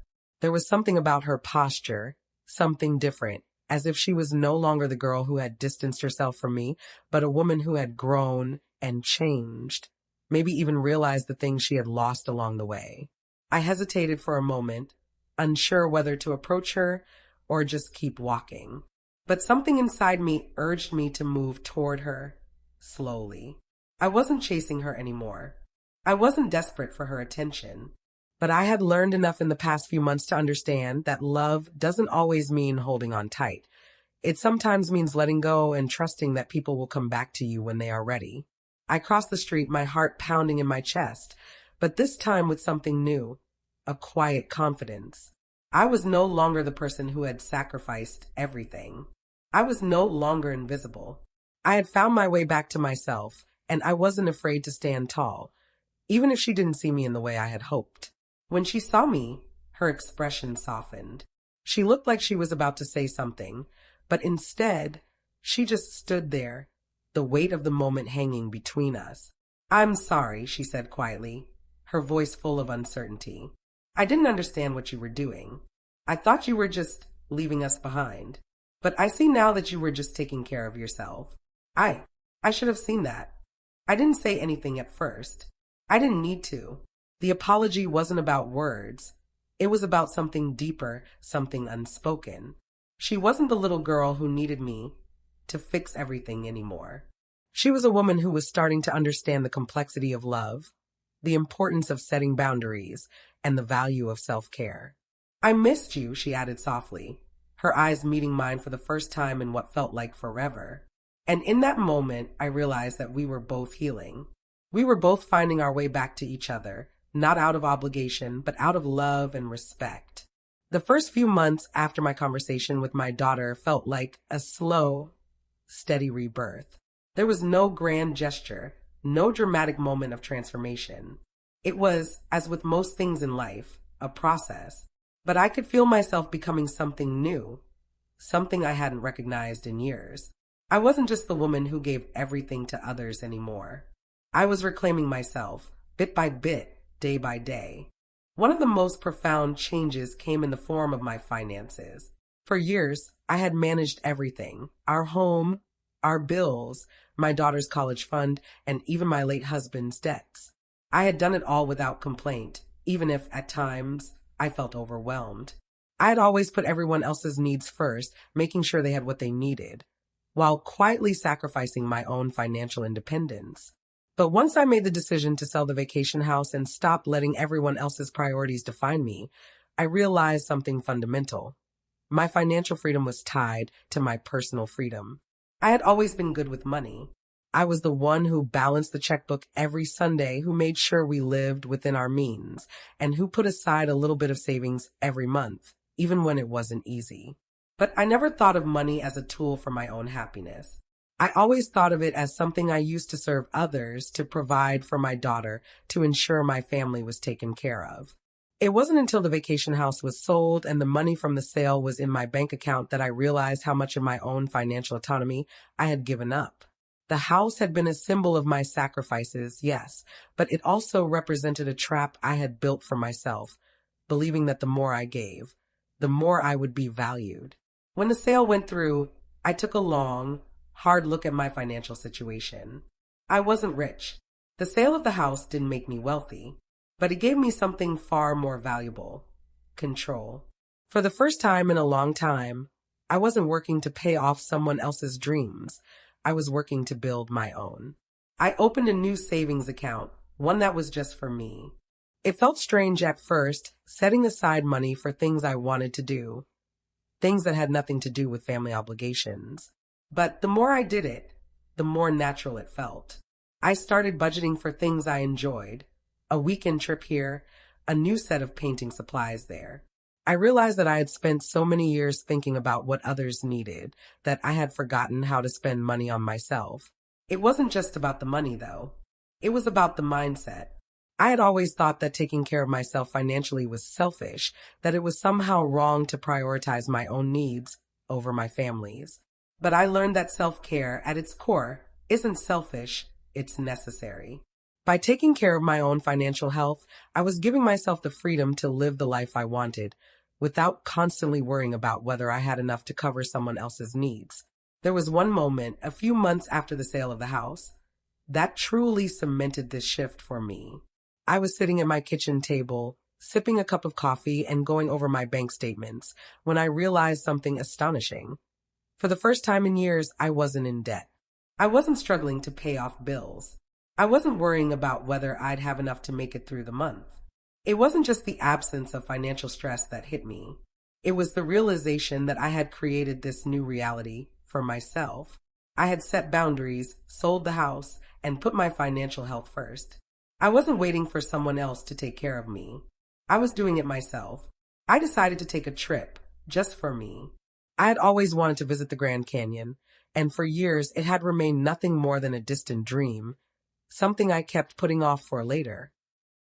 There was something about her posture, something different, as if she was no longer the girl who had distanced herself from me, but a woman who had grown and changed, maybe even realized the things she had lost along the way. I hesitated for a moment, unsure whether to approach her or just keep walking. But something inside me urged me to move toward her, slowly. I wasn't chasing her anymore. I wasn't desperate for her attention. But I had learned enough in the past few months to understand that love doesn't always mean holding on tight. It sometimes means letting go and trusting that people will come back to you when they are ready. I crossed the street, my heart pounding in my chest, but this time with something new, a quiet confidence. I was no longer the person who had sacrificed everything. I was no longer invisible. I had found my way back to myself, and I wasn't afraid to stand tall, even if she didn't see me in the way I had hoped. When she saw me, her expression softened. She looked like she was about to say something, but instead, she just stood there, the weight of the moment hanging between us. "I'm sorry," she said quietly, her voice full of uncertainty. "I didn't understand what you were doing. I thought you were just leaving us behind. But I see now that you were just taking care of yourself. I should have seen that. I didn't say anything at first. I didn't need to. The apology wasn't about words. It was about something deeper, something unspoken. She wasn't the little girl who needed me to fix everything anymore. She was a woman who was starting to understand the complexity of love, the importance of setting boundaries, and the value of self-care. "I missed you," she added softly, her eyes meeting mine for the first time in what felt like forever. And in that moment, I realized that we were both healing. We were both finding our way back to each other, not out of obligation, but out of love and respect. The first few months after my conversation with my daughter felt like a slow, steady rebirth. There was no grand gesture, no dramatic moment of transformation. It was, as with most things in life, a process. But I could feel myself becoming something new, something I hadn't recognized in years. I wasn't just the woman who gave everything to others anymore. I was reclaiming myself, bit by bit, day by day. One of the most profound changes came in the form of my finances. For years, I had managed everything: our home, our bills, my daughter's college fund, and even my late husband's debts. I had done it all without complaint, even if, at times, I felt overwhelmed. I had always put everyone else's needs first, making sure they had what they needed, while quietly sacrificing my own financial independence. But once I made the decision to sell the vacation house and stop letting everyone else's priorities define me, I realized something fundamental. My financial freedom was tied to my personal freedom. I had always been good with money. I was the one who balanced the checkbook every Sunday, who made sure we lived within our means, and who put aside a little bit of savings every month, even when it wasn't easy. But I never thought of money as a tool for my own happiness. I always thought of it as something I used to serve others, to provide for my daughter, to ensure my family was taken care of. It wasn't until the vacation house was sold and the money from the sale was in my bank account that I realized how much of my own financial autonomy I had given up. The house had been a symbol of my sacrifices, yes, but it also represented a trap I had built for myself, believing that the more I gave, the more I would be valued. When the sale went through, I took a long, hard look at my financial situation. I wasn't rich. The sale of the house didn't make me wealthy, but it gave me something far more valuable: control. For the first time in a long time, I wasn't working to pay off someone else's dreams. I was working to build my own. I opened a new savings account, one that was just for me. It felt strange at first, setting aside money for things I wanted to do, things that had nothing to do with family obligations. But the more I did it, the more natural it felt. I started budgeting for things I enjoyed, a weekend trip here, a new set of painting supplies there. I realized that I had spent so many years thinking about what others needed that I had forgotten how to spend money on myself. It wasn't just about the money, though. It was about the mindset. I had always thought that taking care of myself financially was selfish, that it was somehow wrong to prioritize my own needs over my family's. But I learned that self-care, at its core, isn't selfish, it's necessary. By taking care of my own financial health, I was giving myself the freedom to live the life I wanted, without constantly worrying about whether I had enough to cover someone else's needs. There was one moment, a few months after the sale of the house, that truly cemented this shift for me. I was sitting at my kitchen table, sipping a cup of coffee and going over my bank statements, when I realized something astonishing. For the first time in years, I wasn't in debt. I wasn't struggling to pay off bills. I wasn't worrying about whether I'd have enough to make it through the month. It wasn't just the absence of financial stress that hit me. It was the realization that I had created this new reality for myself. I had set boundaries, sold the house, and put my financial health first. I wasn't waiting for someone else to take care of me. I was doing it myself. I decided to take a trip, just for me. I had always wanted to visit the Grand Canyon, and for years it had remained nothing more than a distant dream, something I kept putting off for later.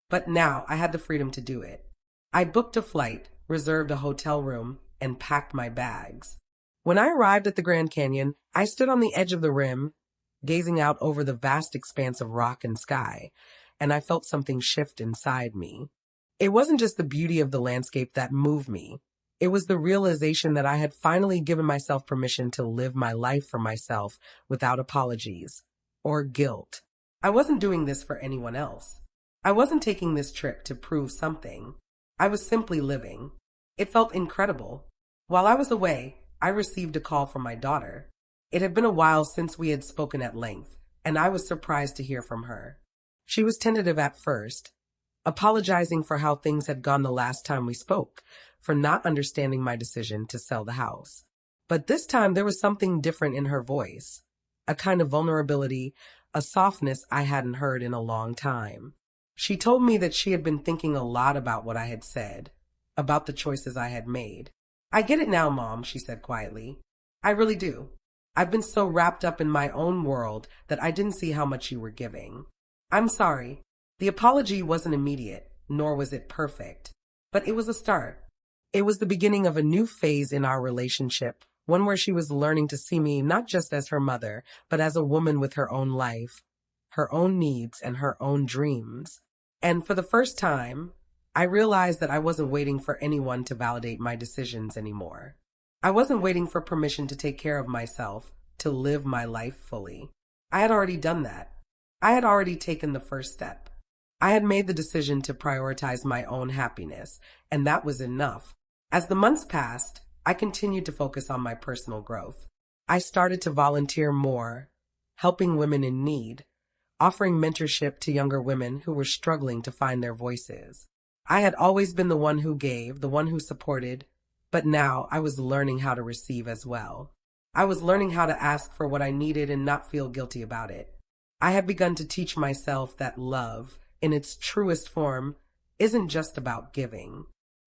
But now I had the freedom to do it. I booked a flight, reserved a hotel room, and packed my bags. When I arrived at the Grand Canyon, I stood on the edge of the rim, gazing out over the vast expanse of rock and sky, and I felt something shift inside me. It wasn't just the beauty of the landscape that moved me. It was the realization that I had finally given myself permission to live my life for myself without apologies or guilt. I wasn't doing this for anyone else. I wasn't taking this trip to prove something. I was simply living. It felt incredible. While I was away, I received a call from my daughter. It had been a while since we had spoken at length, and I was surprised to hear from her. She was tentative at first, apologizing for how things had gone the last time we spoke, for not understanding my decision to sell the house. But this time there was something different in her voice, a kind of vulnerability, a softness I hadn't heard in a long time. She told me that she had been thinking a lot about what I had said, about the choices I had made. "I get it now, Mom," she said quietly. "I really do. I've been so wrapped up in my own world that I didn't see how much you were giving. I'm sorry." The apology wasn't immediate, nor was it perfect, but it was a start. It was the beginning of a new phase in our relationship, one where she was learning to see me not just as her mother, but as a woman with her own life, her own needs, and her own dreams. And for the first time, I realized that I wasn't waiting for anyone to validate my decisions anymore. I wasn't waiting for permission to take care of myself, to live my life fully. I had already done that. I had already taken the first step. I had made the decision to prioritize my own happiness, and that was enough. As the months passed, I continued to focus on my personal growth. I started to volunteer more, helping women in need, offering mentorship to younger women who were struggling to find their voices. I had always been the one who gave, the one who supported, but now I was learning how to receive as well. I was learning how to ask for what I needed and not feel guilty about it. I had begun to teach myself that love, in its truest form, isn't just about giving.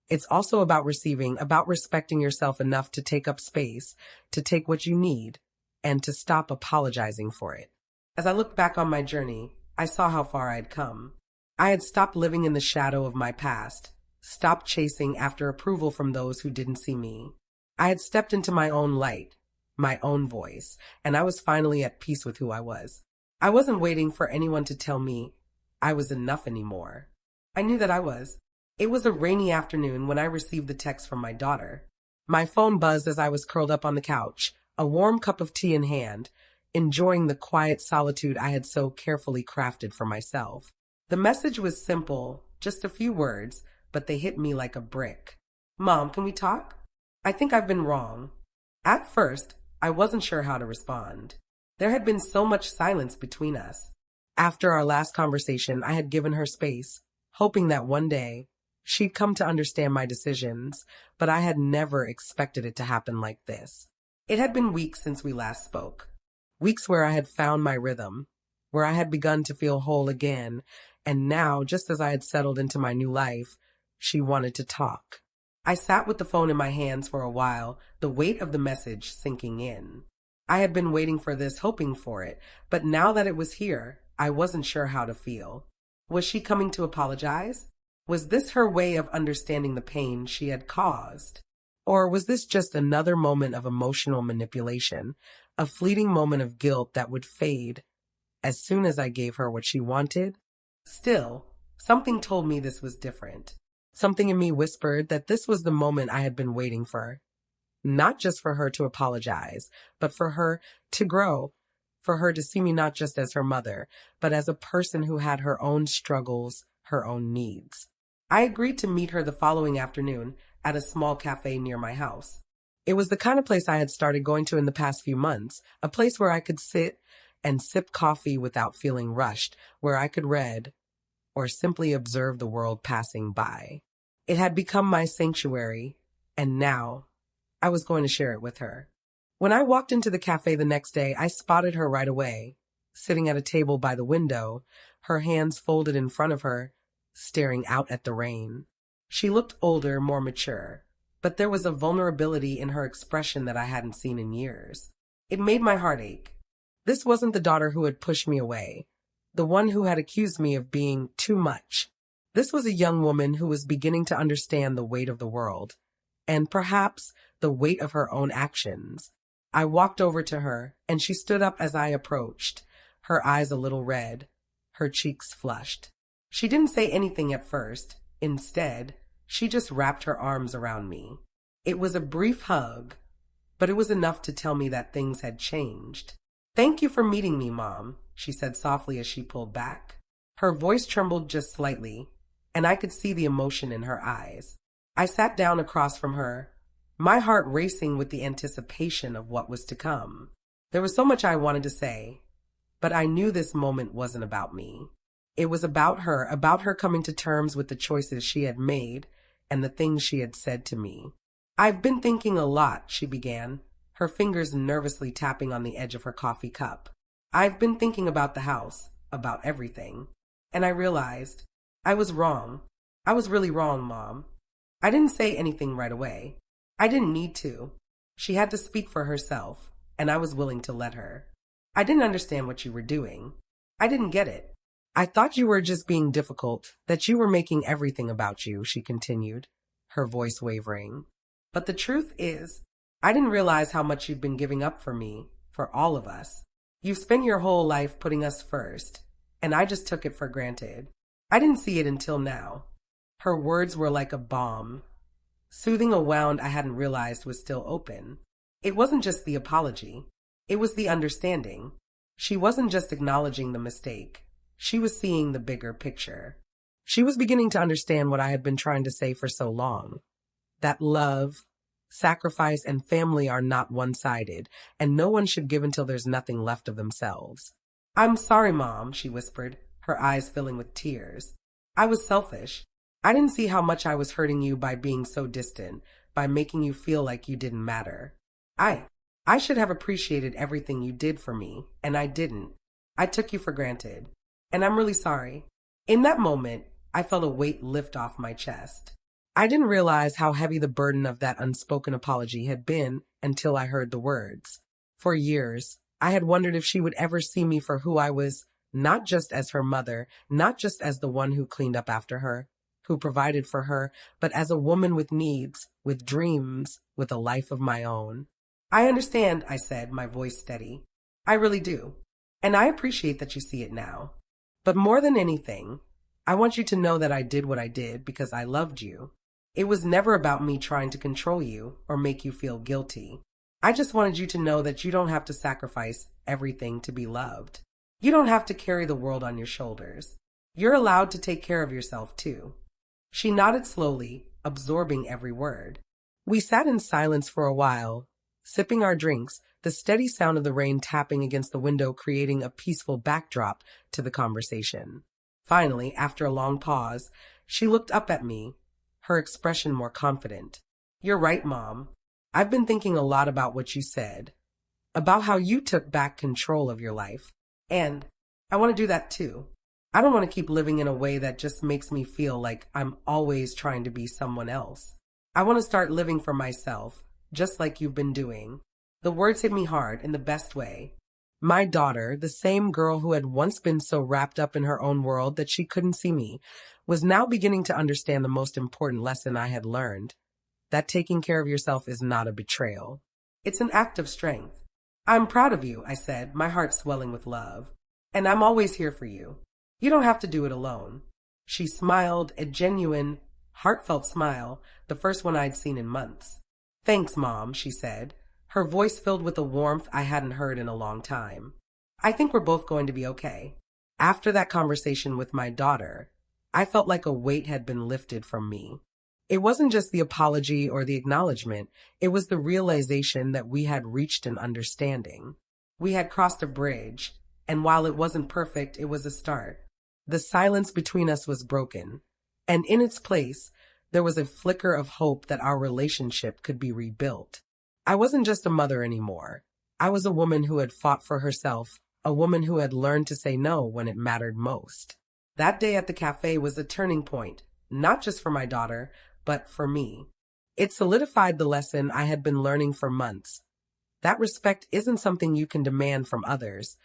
It's also about receiving, about respecting yourself enough to take up space, to take what you need, and to stop apologizing for it. As I looked back on my journey, I saw how far I had come. I had stopped living in the shadow of my past, stopped chasing after approval from those who didn't see me. I had stepped into my own light, my own voice, and I was finally at peace with who I was. I wasn't waiting for anyone to tell me I was enough anymore. I knew that I was. It was a rainy afternoon when I received the text from my daughter. My phone buzzed as I was curled up on the couch, a warm cup of tea in hand, enjoying the quiet solitude I had so carefully crafted for myself. The message was simple, just a few words, but they hit me like a brick. "Mom, can we talk? I think I've been wrong." At first, I wasn't sure how to respond. There had been so much silence between us. After our last conversation, I had given her space, hoping that one day she'd come to understand my decisions, but I had never expected it to happen like this. It had been weeks since we last spoke. Weeks where I had found my rhythm, where I had begun to feel whole again, and now, just as I had settled into my new life, she wanted to talk. I sat with the phone in my hands for a while, the weight of the message sinking in. I had been waiting for this, hoping for it, but now that it was here, I wasn't sure how to feel. Was she coming to apologize? Was this her way of understanding the pain she had caused? Or was this just another moment of emotional manipulation, a fleeting moment of guilt that would fade as soon as I gave her what she wanted? Still, something told me this was different. Something in me whispered that this was the moment I had been waiting for. Not just for her to apologize, but for her to grow, for her to see me not just as her mother, but as a person who had her own struggles, her own needs. I agreed to meet her the following afternoon at a small cafe near my house. It was the kind of place I had started going to in the past few months, a place where I could sit and sip coffee without feeling rushed, where I could read or simply observe the world passing by. It had become my sanctuary, and now I was going to share it with her. When I walked into the cafe the next day, I spotted her right away, sitting at a table by the window, her hands folded in front of her, staring out at the rain. She looked older, more mature, but there was a vulnerability in her expression that I hadn't seen in years. It made my heart ache. This wasn't the daughter who had pushed me away, the one who had accused me of being too much. This was a young woman who was beginning to understand the weight of the world, and perhaps the weight of her own actions. I walked over to her, and she stood up as I approached, her eyes a little red, her cheeks flushed. She didn't say anything at first. Instead, she just wrapped her arms around me. It was a brief hug, but it was enough to tell me that things had changed. "Thank you for meeting me, Mom," she said softly as she pulled back. Her voice trembled just slightly, and I could see the emotion in her eyes. I sat down across from her, my heart racing with the anticipation of what was to come. There was so much I wanted to say, but I knew this moment wasn't about me. It was about her coming to terms with the choices she had made and the things she had said to me. "I've been thinking a lot," she began, her fingers nervously tapping on the edge of her coffee cup. "I've been thinking about the house, about everything. And I realized I was wrong. I was really wrong, Mom. I didn't say anything right away. I didn't need to. She had to speak for herself, and I was willing to let her. I didn't understand what you were doing. I didn't get it. I thought you were just being difficult, that you were making everything about you," she continued, her voice wavering. "But the truth is, I didn't realize how much you'd been giving up for me, for all of us. You've spent your whole life putting us first, and I just took it for granted. I didn't see it until now." Her words were like a balm, soothing a wound I hadn't realized was still open. It wasn't just the apology. It was the understanding. She wasn't just acknowledging the mistake. She was seeing the bigger picture. She was beginning to understand what I had been trying to say for so long. That love, sacrifice, and family are not one-sided, and no one should give until there's nothing left of themselves. "I'm sorry, Mom," she whispered, her eyes filling with tears. "I was selfish. I didn't see how much I was hurting you by being so distant, by making you feel like you didn't matter. I should have appreciated everything you did for me, and I didn't. I took you for granted, and I'm really sorry." In that moment, I felt a weight lift off my chest. I didn't realize how heavy the burden of that unspoken apology had been until I heard the words. For years, I had wondered if she would ever see me for who I was, not just as her mother, not just as the one who cleaned up after her, who provided for her, but as a woman with needs, with dreams, with a life of my own. "I understand," I said, my voice steady. "I really do. And I appreciate that you see it now. But more than anything, I want you to know that I did what I did because I loved you. It was never about me trying to control you or make you feel guilty. I just wanted you to know that you don't have to sacrifice everything to be loved. You don't have to carry the world on your shoulders. You're allowed to take care of yourself too." She nodded slowly, absorbing every word. We sat in silence for a while, sipping our drinks, the steady sound of the rain tapping against the window creating a peaceful backdrop to the conversation. Finally, after a long pause, she looked up at me, her expression more confident. "You're right, Mom. I've been thinking a lot about what you said, about how you took back control of your life. And I want to do that too. I don't want to keep living in a way that just makes me feel like I'm always trying to be someone else. I want to start living for myself, just like you've been doing." The words hit me hard in the best way. My daughter, the same girl who had once been so wrapped up in her own world that she couldn't see me, was now beginning to understand the most important lesson I had learned, that taking care of yourself is not a betrayal. It's an act of strength. "I'm proud of you," I said, my heart swelling with love. "And I'm always here for you. You don't have to do it alone." She smiled, a genuine, heartfelt smile, the first one I'd seen in months. "Thanks, Mom," she said, her voice filled with a warmth I hadn't heard in a long time. "I think we're both going to be okay." After that conversation with my daughter, I felt like a weight had been lifted from me. It wasn't just the apology or the acknowledgement, it was the realization that we had reached an understanding. We had crossed a bridge, and while it wasn't perfect, it was a start. The silence between us was broken, and in its place, there was a flicker of hope that our relationship could be rebuilt. I wasn't just a mother anymore. I was a woman who had fought for herself, a woman who had learned to say no when it mattered most. That day at the cafe was a turning point, not just for my daughter, but for me. It solidified the lesson I had been learning for months. That respect isn't something you can demand from others.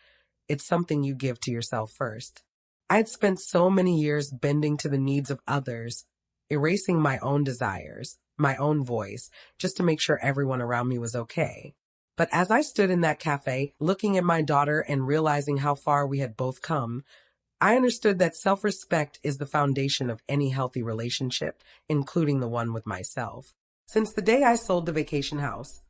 It's something you give to yourself first. I had spent so many years bending to the needs of others, erasing my own desires, my own voice, just to make sure everyone around me was okay. But as I stood in that cafe, looking at my daughter and realizing how far we had both come, I understood that self-respect is the foundation of any healthy relationship, including the one with myself. Since the day I sold the vacation house,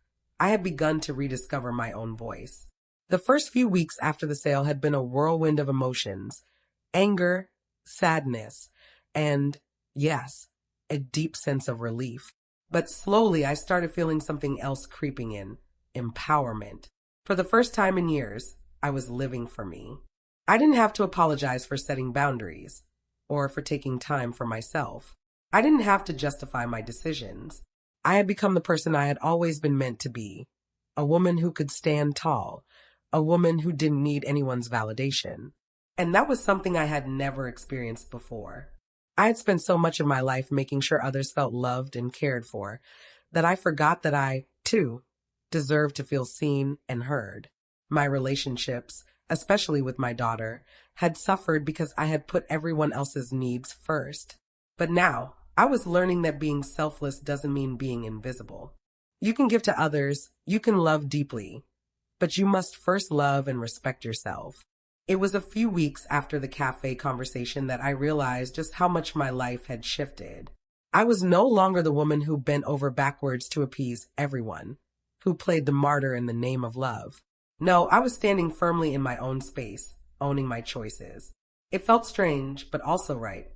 I had begun to rediscover my own voice. The first few weeks after the sale had been a whirlwind of emotions, anger, sadness, and, yes, a deep sense of relief. But slowly I started feeling something else creeping in, empowerment. For the first time in years, I was living for me. I didn't have to apologize for setting boundaries, or for taking time for myself. I didn't have to justify my decisions. I had become the person I had always been meant to be, a woman who could stand tall, a woman who didn't need anyone's validation. And that was something I had never experienced before. I had spent so much of my life making sure others felt loved and cared for, that I forgot that I, too, deserved to feel seen and heard. My relationships, especially with my daughter, had suffered because I had put everyone else's needs first. But now, I was learning that being selfless doesn't mean being invisible. You can give to others, you can love deeply, but you must first love and respect yourself. It was a few weeks after the cafe conversation that I realized just how much my life had shifted. I was no longer the woman who bent over backwards to appease everyone, who played the martyr in the name of love. No, I was standing firmly in my own space, owning my choices. It felt strange, but also right.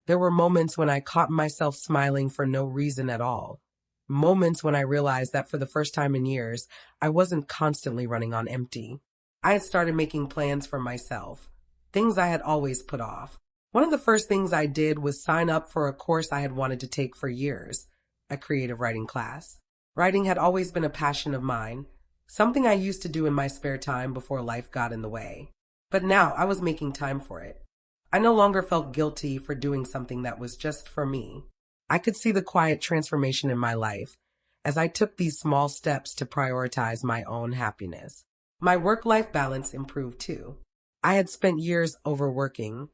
There were moments when I caught myself smiling for no reason at all. Moments when I realized that for the first time in years, I wasn't constantly running on empty. I had started making plans for myself, things I had always put off. One of the first things I did was sign up for a course I had wanted to take for years, a creative writing class. Writing had always been a passion of mine, something I used to do in my spare time before life got in the way. But now I was making time for it. I no longer felt guilty for doing something that was just for me. I could see the quiet transformation in my life as I took these small steps to prioritize my own happiness. My work-life balance improved too. I had spent years overworking,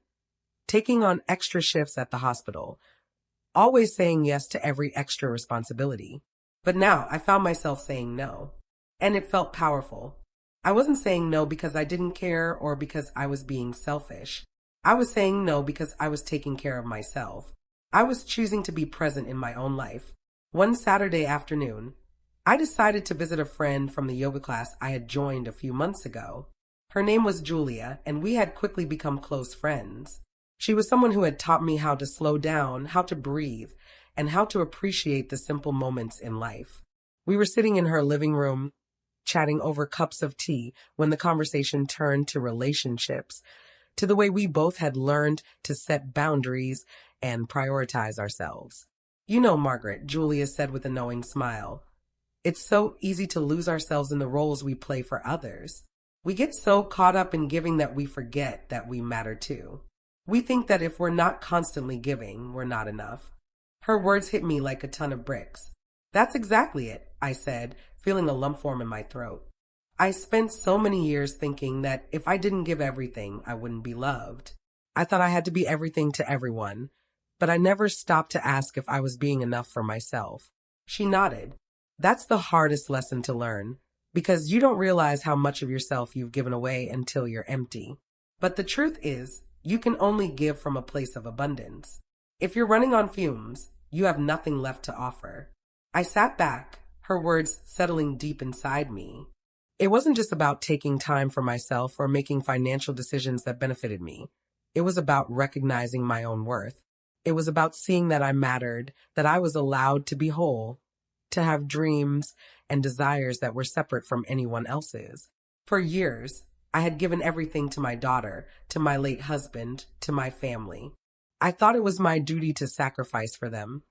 taking on extra shifts at the hospital, always saying yes to every extra responsibility. But now I found myself saying no, and it felt powerful. I wasn't saying no because I didn't care or because I was being selfish. I was saying no because I was taking care of myself. I was choosing to be present in my own life. One Saturday afternoon, I decided to visit a friend from the yoga class I had joined a few months ago. Her name was Julia, and we had quickly become close friends. She was someone who had taught me how to slow down, how to breathe, and how to appreciate the simple moments in life. We were sitting in her living room, chatting over cups of tea when the conversation turned to relationships, to the way we both had learned to set boundaries and prioritize ourselves. You know, Margaret, Julia said with a knowing smile. It's so easy to lose ourselves in the roles we play for others. We get so caught up in giving that we forget that we matter too. We think that if we're not constantly giving, we're not enough. Her words hit me like a ton of bricks. That's exactly it, I said, feeling a lump form in my throat. I spent so many years thinking that if I didn't give everything, I wouldn't be loved. I thought I had to be everything to everyone, but I never stopped to ask if I was being enough for myself. She nodded. That's the hardest lesson to learn, because you don't realize how much of yourself you've given away until you're empty. But the truth is, you can only give from a place of abundance. If you're running on fumes, you have nothing left to offer. I sat back, her words settling deep inside me. It wasn't just about taking time for myself or making financial decisions that benefited me. It was about recognizing my own worth. It was about seeing that I mattered, that I was allowed to be whole, to have dreams and desires that were separate from anyone else's. For years, I had given everything to my daughter, to my late husband, to my family. I thought it was my duty to sacrifice for them,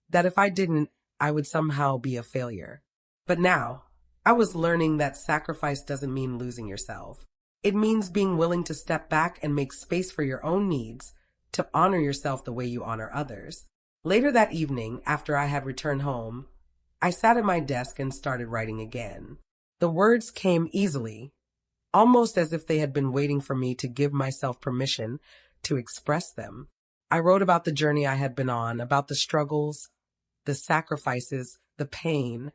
that if I didn't, I would somehow be a failure. But now, I was learning that sacrifice doesn't mean losing yourself. It means being willing to step back and make space for your own needs, to honor yourself the way you honor others. Later that evening, after I had returned home, I sat at my desk and started writing again. The words came easily, almost as if they had been waiting for me to give myself permission to express them. I wrote about the journey I had been on, about the struggles, the sacrifices, the pain,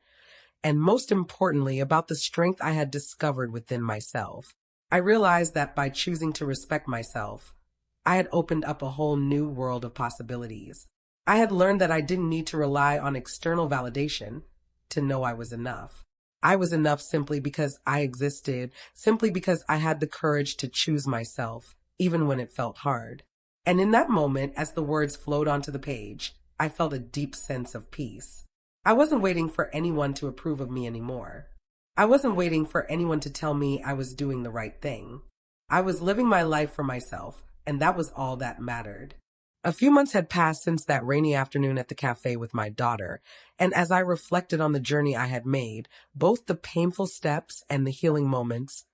and most importantly, about the strength I had discovered within myself. I realized that by choosing to respect myself, I had opened up a whole new world of possibilities. I had learned that I didn't need to rely on external validation to know I was enough. I was enough simply because I existed, simply because I had the courage to choose myself, even when it felt hard. And in that moment, as the words flowed onto the page, I felt a deep sense of peace. I wasn't waiting for anyone to approve of me anymore. I wasn't waiting for anyone to tell me I was doing the right thing. I was living my life for myself, and that was all that mattered. A few months had passed since that rainy afternoon at the cafe with my daughter, and as I reflected on the journey I had made, both the painful steps and the healing moments,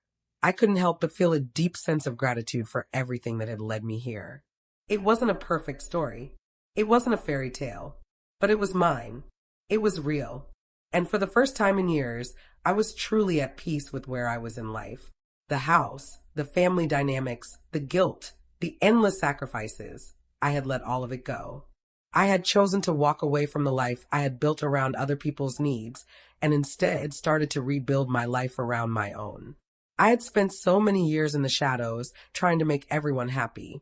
I couldn't help but feel a deep sense of gratitude for everything that had led me here. It wasn't a perfect story. It wasn't a fairy tale, but it was mine. It was real. And for the first time in years, I was truly at peace with where I was in life. The house, the family dynamics, the guilt, the endless sacrifices, I had let all of it go. I had chosen to walk away from the life I had built around other people's needs and instead started to rebuild my life around my own. I had spent so many years in the shadows trying to make everyone happy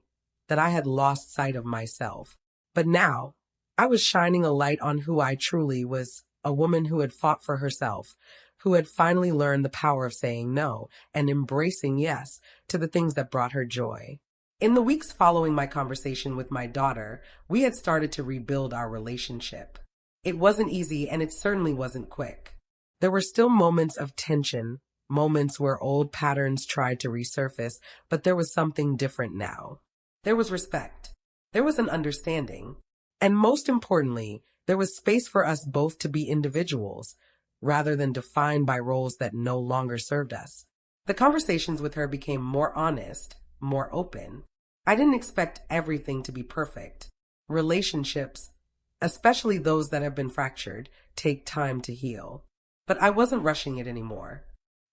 that I had lost sight of myself. But now, I was shining a light on who I truly was, a woman who had fought for herself, who had finally learned the power of saying no and embracing yes to the things that brought her joy. In the weeks following my conversation with my daughter, we had started to rebuild our relationship. It wasn't easy, and it certainly wasn't quick. There were still moments of tension, moments where old patterns tried to resurface, but there was something different now. There was respect. There was an understanding. And most importantly, there was space for us both to be individuals, rather than defined by roles that no longer served us. The conversations with her became more honest, more open. I didn't expect everything to be perfect. Relationships, especially those that have been fractured, take time to heal. But I wasn't rushing it anymore.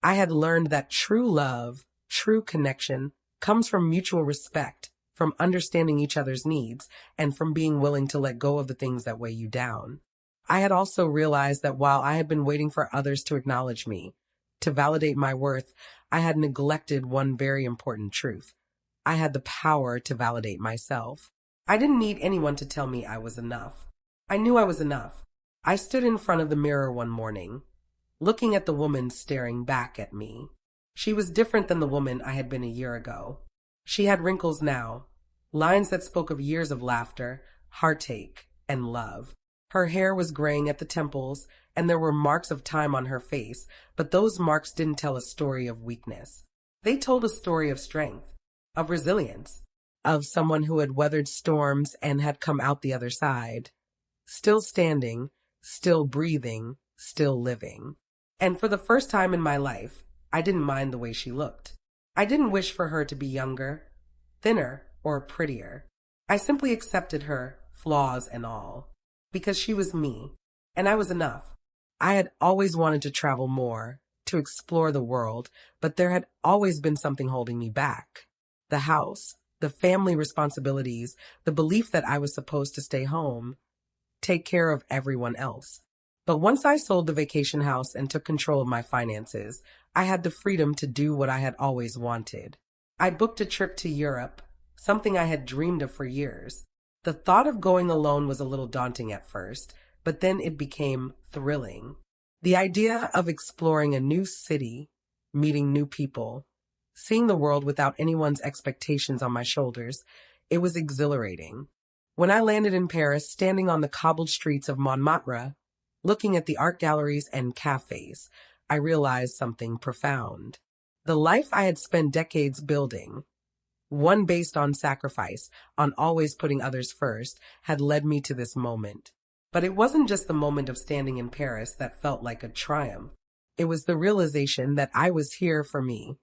I had learned that true love, true connection, comes from mutual respect, from understanding each other's needs, and from being willing to let go of the things that weigh you down. I had also realized that while I had been waiting for others to acknowledge me, to validate my worth, I had neglected one very important truth. I had the power to validate myself. I didn't need anyone to tell me I was enough. I knew I was enough. I stood in front of the mirror one morning, looking at the woman staring back at me. She was different than the woman I had been a year ago. She had wrinkles now, lines that spoke of years of laughter, heartache, and love. Her hair was graying at the temples, and there were marks of time on her face, but those marks didn't tell a story of weakness. They told a story of strength, of resilience, of someone who had weathered storms and had come out the other side, still standing, still breathing, still living. And for the first time in my life, I didn't mind the way she looked. I didn't wish for her to be younger, thinner, or prettier. I simply accepted her, flaws and all, because she was me, and I was enough. I had always wanted to travel more, to explore the world, but there had always been something holding me back. The house, the family responsibilities, the belief that I was supposed to stay home, take care of everyone else. But once I sold the vacation house and took control of my finances, I had the freedom to do what I had always wanted. I booked a trip to Europe, something I had dreamed of for years. The thought of going alone was a little daunting at first, but then it became thrilling. The idea of exploring a new city, meeting new people, seeing the world without anyone's expectations on my shoulders, it was exhilarating. When I landed in Paris, standing on the cobbled streets of Montmartre, looking at the art galleries and cafes, I realized something profound. The life I had spent decades building, one based on sacrifice, on always putting others first, had led me to this moment. But it wasn't just the moment of standing in Paris that felt like a triumph. It was the realization that I was here for me,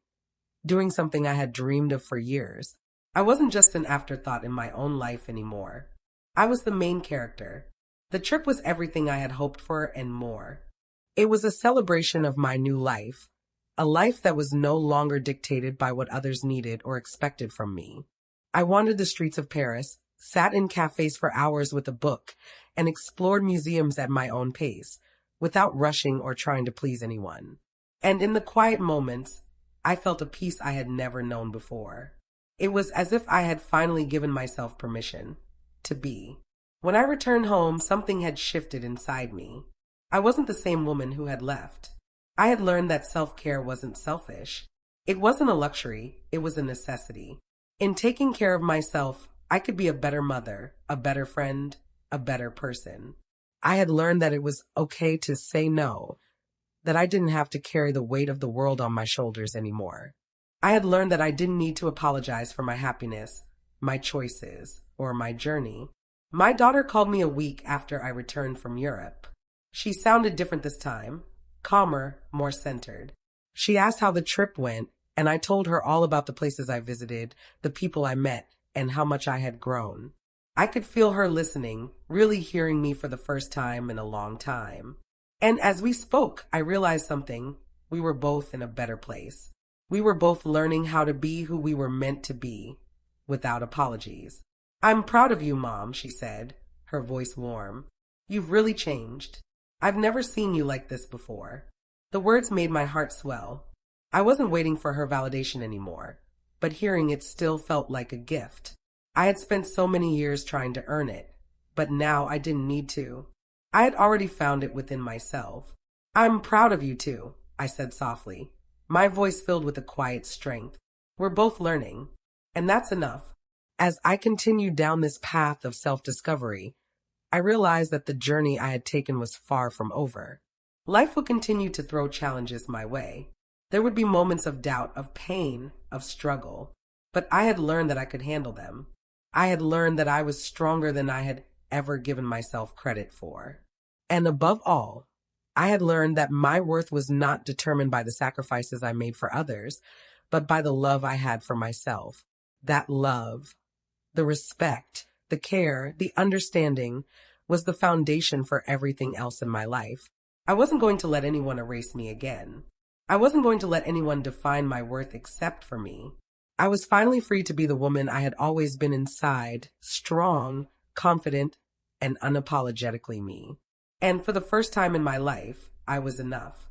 doing something I had dreamed of for years. I wasn't just an afterthought in my own life anymore. I was the main character. The trip was everything I had hoped for and more. It was a celebration of my new life, a life that was no longer dictated by what others needed or expected from me. I wandered the streets of Paris, sat in cafes for hours with a book, and explored museums at my own pace, without rushing or trying to please anyone. And in the quiet moments, I felt a peace I had never known before. It was as if I had finally given myself permission to be. When I returned home, something had shifted inside me. I wasn't the same woman who had left. I had learned that self-care wasn't selfish. It wasn't a luxury, it was a necessity. In taking care of myself, I could be a better mother, a better friend, a better person. I had learned that it was okay to say no, that I didn't have to carry the weight of the world on my shoulders anymore. I had learned that I didn't need to apologize for my happiness, my choices, or my journey. My daughter called me a week after I returned from Europe. She sounded different this time, calmer, more centered. She asked how the trip went, and I told her all about the places I visited, the people I met, and how much I had grown. I could feel her listening, really hearing me for the first time in a long time. And as we spoke, I realized something. We were both in a better place. We were both learning how to be who we were meant to be, without apologies. "I'm proud of you, Mom," she said, her voice warm. "You've really changed. I've never seen you like this before." The words made my heart swell. I wasn't waiting for her validation anymore, but hearing it still felt like a gift. I had spent so many years trying to earn it, but now I didn't need to. I had already found it within myself. "I'm proud of you too," I said softly, my voice filled with a quiet strength. "We're both learning, and that's enough." As I continued down this path of self-discovery, I realized that the journey I had taken was far from over. Life would continue to throw challenges my way. There would be moments of doubt, of pain, of struggle, but I had learned that I could handle them. I had learned that I was stronger than I had ever given myself credit for. And above all, I had learned that my worth was not determined by the sacrifices I made for others, but by the love I had for myself. That love, the respect, the care, the understanding, was the foundation for everything else in my life. I wasn't going to let anyone erase me again. I wasn't going to let anyone define my worth except for me. I was finally free to be the woman I had always been inside, strong, confident, and unapologetically me. And for the first time in my life, I was enough.